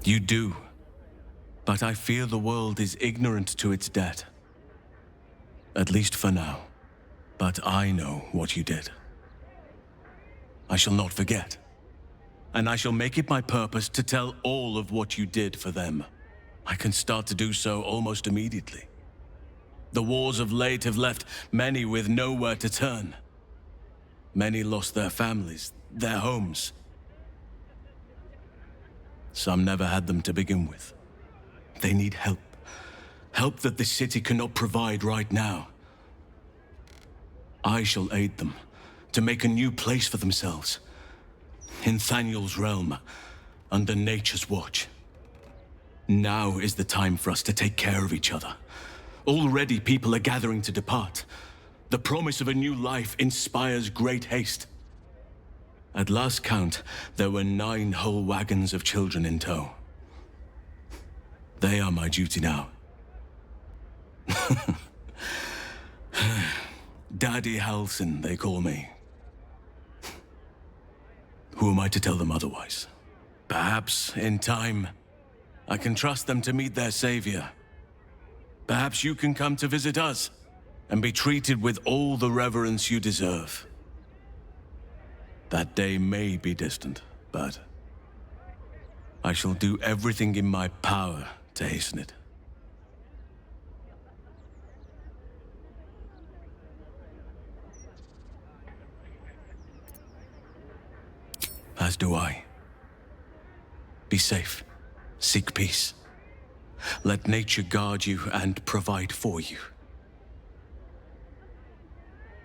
You do. But I fear the world is ignorant to its debt. At least for now. But I know what you did. I shall not forget. And I shall make it my purpose to tell all of what you did for them. I can start to do so almost immediately. The wars of late have left many with nowhere to turn. Many lost their families, their homes. Some never had them to begin with. They need help. Help that this city cannot provide right now. I shall aid them to make a new place for themselves. In Thaniel's realm, under nature's watch. Now is the time for us to take care of each other. Already people are gathering to depart. The promise of a new life inspires great haste. At last count, there were 9 whole wagons of children in tow. They are my duty now. Daddy Halsin, they call me. Who am I to tell them otherwise? Perhaps, in time, I can trust them to meet their savior. Perhaps you can come to visit us, and be treated with all the reverence you deserve. That day may be distant, but I shall do everything in my power to hasten it. As do I. Be safe. Seek peace. Let nature guard you and provide for you.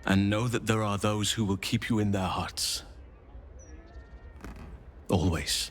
And know that there are those who will keep you in their hearts. Always.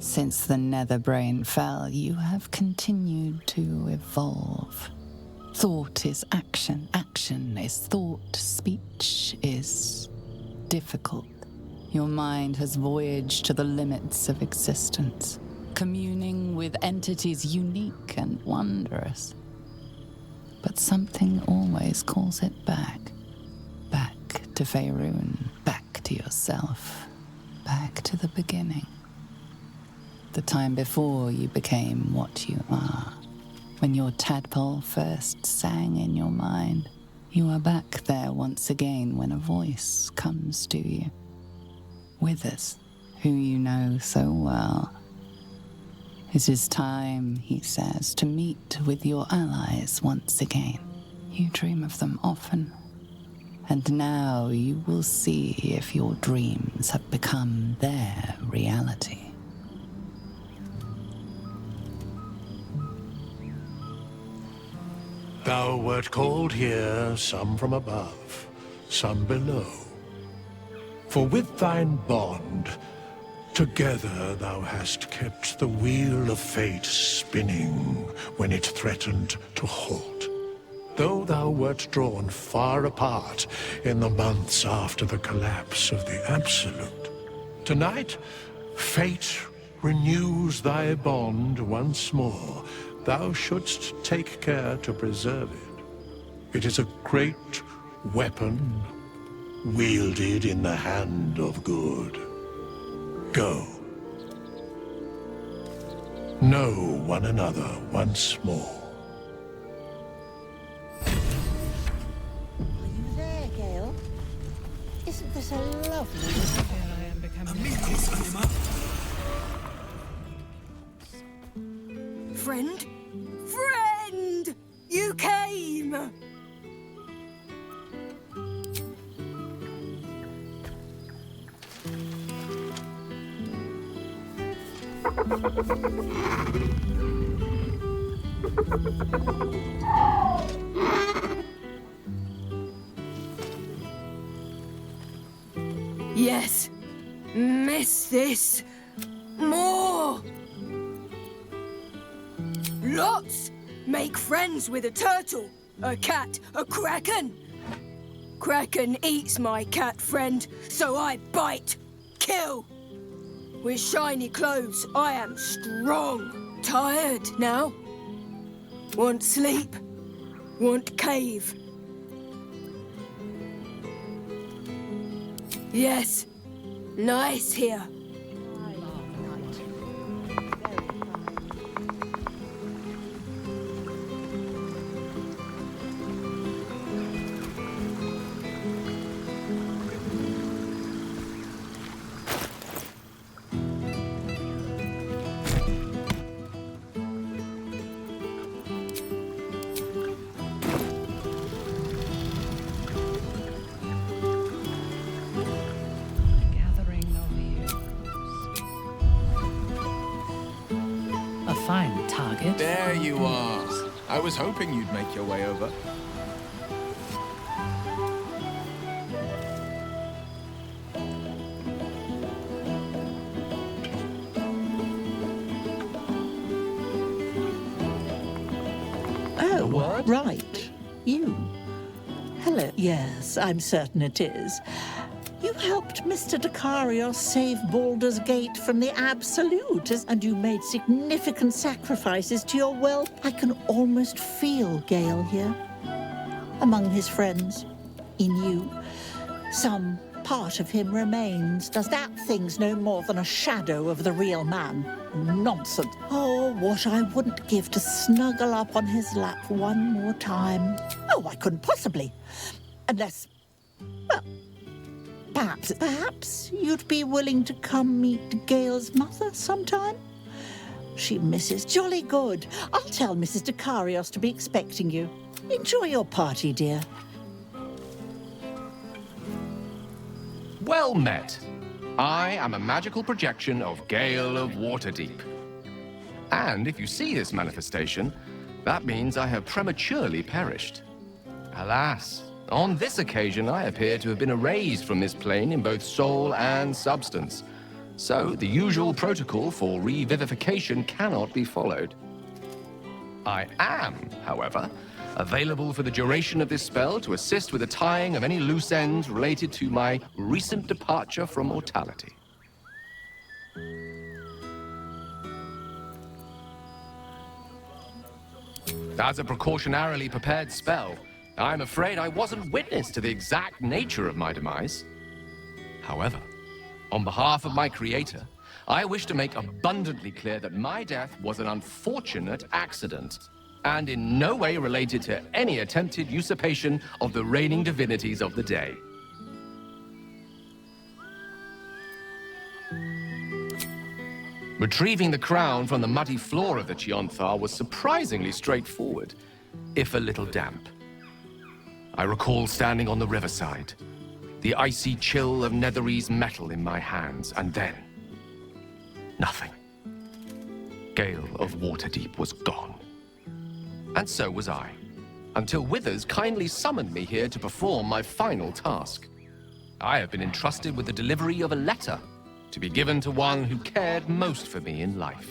Since the Netherbrain fell, you have continued to evolve. Thought is action, action is thought, speech is difficult. Your mind has voyaged to the limits of existence, communing with entities unique and wondrous. But something always calls it back. Back to Faerun, back to yourself, back to the beginning. The time before you became what you are. When your tadpole first sang in your mind, you are back there once again when a voice comes to you. Withers, who you know so well. It is time, he says, to meet with your allies once again. You dream of them often. And now you will see if your dreams have become their reality. Thou wert called here, some from above, some below. For with thine bond, together thou hast kept the wheel of fate spinning when it threatened to halt. Though thou wert drawn far apart in the months after the collapse of the Absolute, tonight, fate renews thy bond once more. Thou shouldst take care to preserve it. It is a great weapon, wielded in the hand of good. Go. Know one another once more. Are you there, Gale? Isn't this a lovely... Here I am becoming... Friend? Friend! You came! Yes. Miss this. More. Lots. Make friends with a turtle, a cat, a kraken. Kraken eats my cat friend, so I bite, kill. With shiny clothes, I am strong. Tired now. Want sleep. Want cave. Yes. Nice here. A fine target. There you are. I was hoping you'd make your way over. Oh, right. You. Hello. Yes, I'm certain it is. You helped Mr. Dicarios save Baldur's Gate from the Absolute, and you made significant sacrifices to your wealth. I can almost feel Gale here. Among his friends. In you. Some part of him remains. Does that thing's no more than a shadow of the real man? Nonsense. Oh, what I wouldn't give to snuggle up on his lap one more time. Oh, I couldn't possibly. Unless, well, perhaps you'd be willing to come meet Gale's mother sometime? She misses jolly good. I'll tell Mrs. Dicarios to be expecting you. Enjoy your party, dear. Well met. I am a magical projection of Gale of Waterdeep. And if you see this manifestation, that means I have prematurely perished. Alas, on this occasion I appear to have been erased from this plane in both soul and substance. So the usual protocol for revivification cannot be followed. I am, however, available for the duration of this spell to assist with the tying of any loose ends related to my recent departure from mortality. As a precautionarily prepared spell, I'm afraid I wasn't witness to the exact nature of my demise. However, on behalf of my creator, I wish to make abundantly clear that my death was an unfortunate accident, and in no way related to any attempted usurpation of the reigning divinities of the day. Retrieving the crown from the muddy floor of the Chionthar was surprisingly straightforward, if a little damp. I recall standing on the riverside, the icy chill of Netherese metal in my hands, and then nothing. Gale of Waterdeep was gone. And so was I, until Withers kindly summoned me here to perform my final task. I have been entrusted with the delivery of a letter to be given to one who cared most for me in life.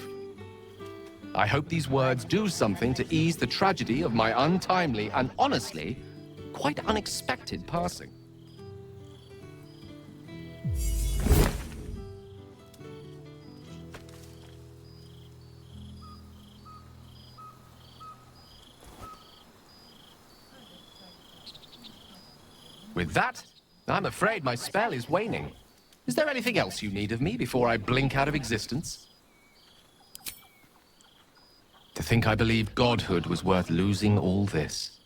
I hope these words do something to ease the tragedy of my untimely and honestly, quite unexpected passing. With that, I'm afraid my spell is waning. Is there anything else you need of me before I blink out of existence? To think I believed godhood was worth losing all this.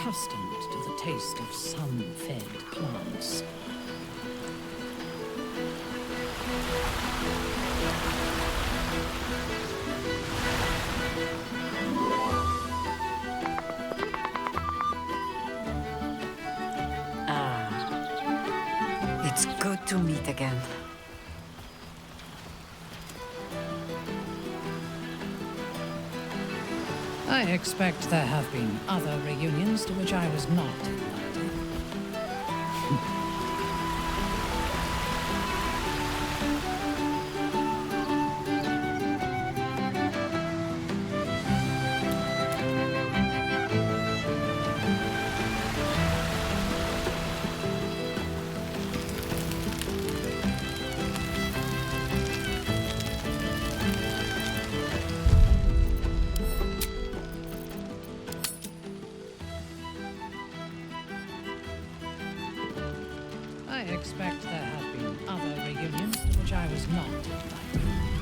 accustomed to the taste of sun-fed plants. It's good to meet again. I expect there have been other reunions to which I was not invited. I expect there have been other reunions to which I was not invited.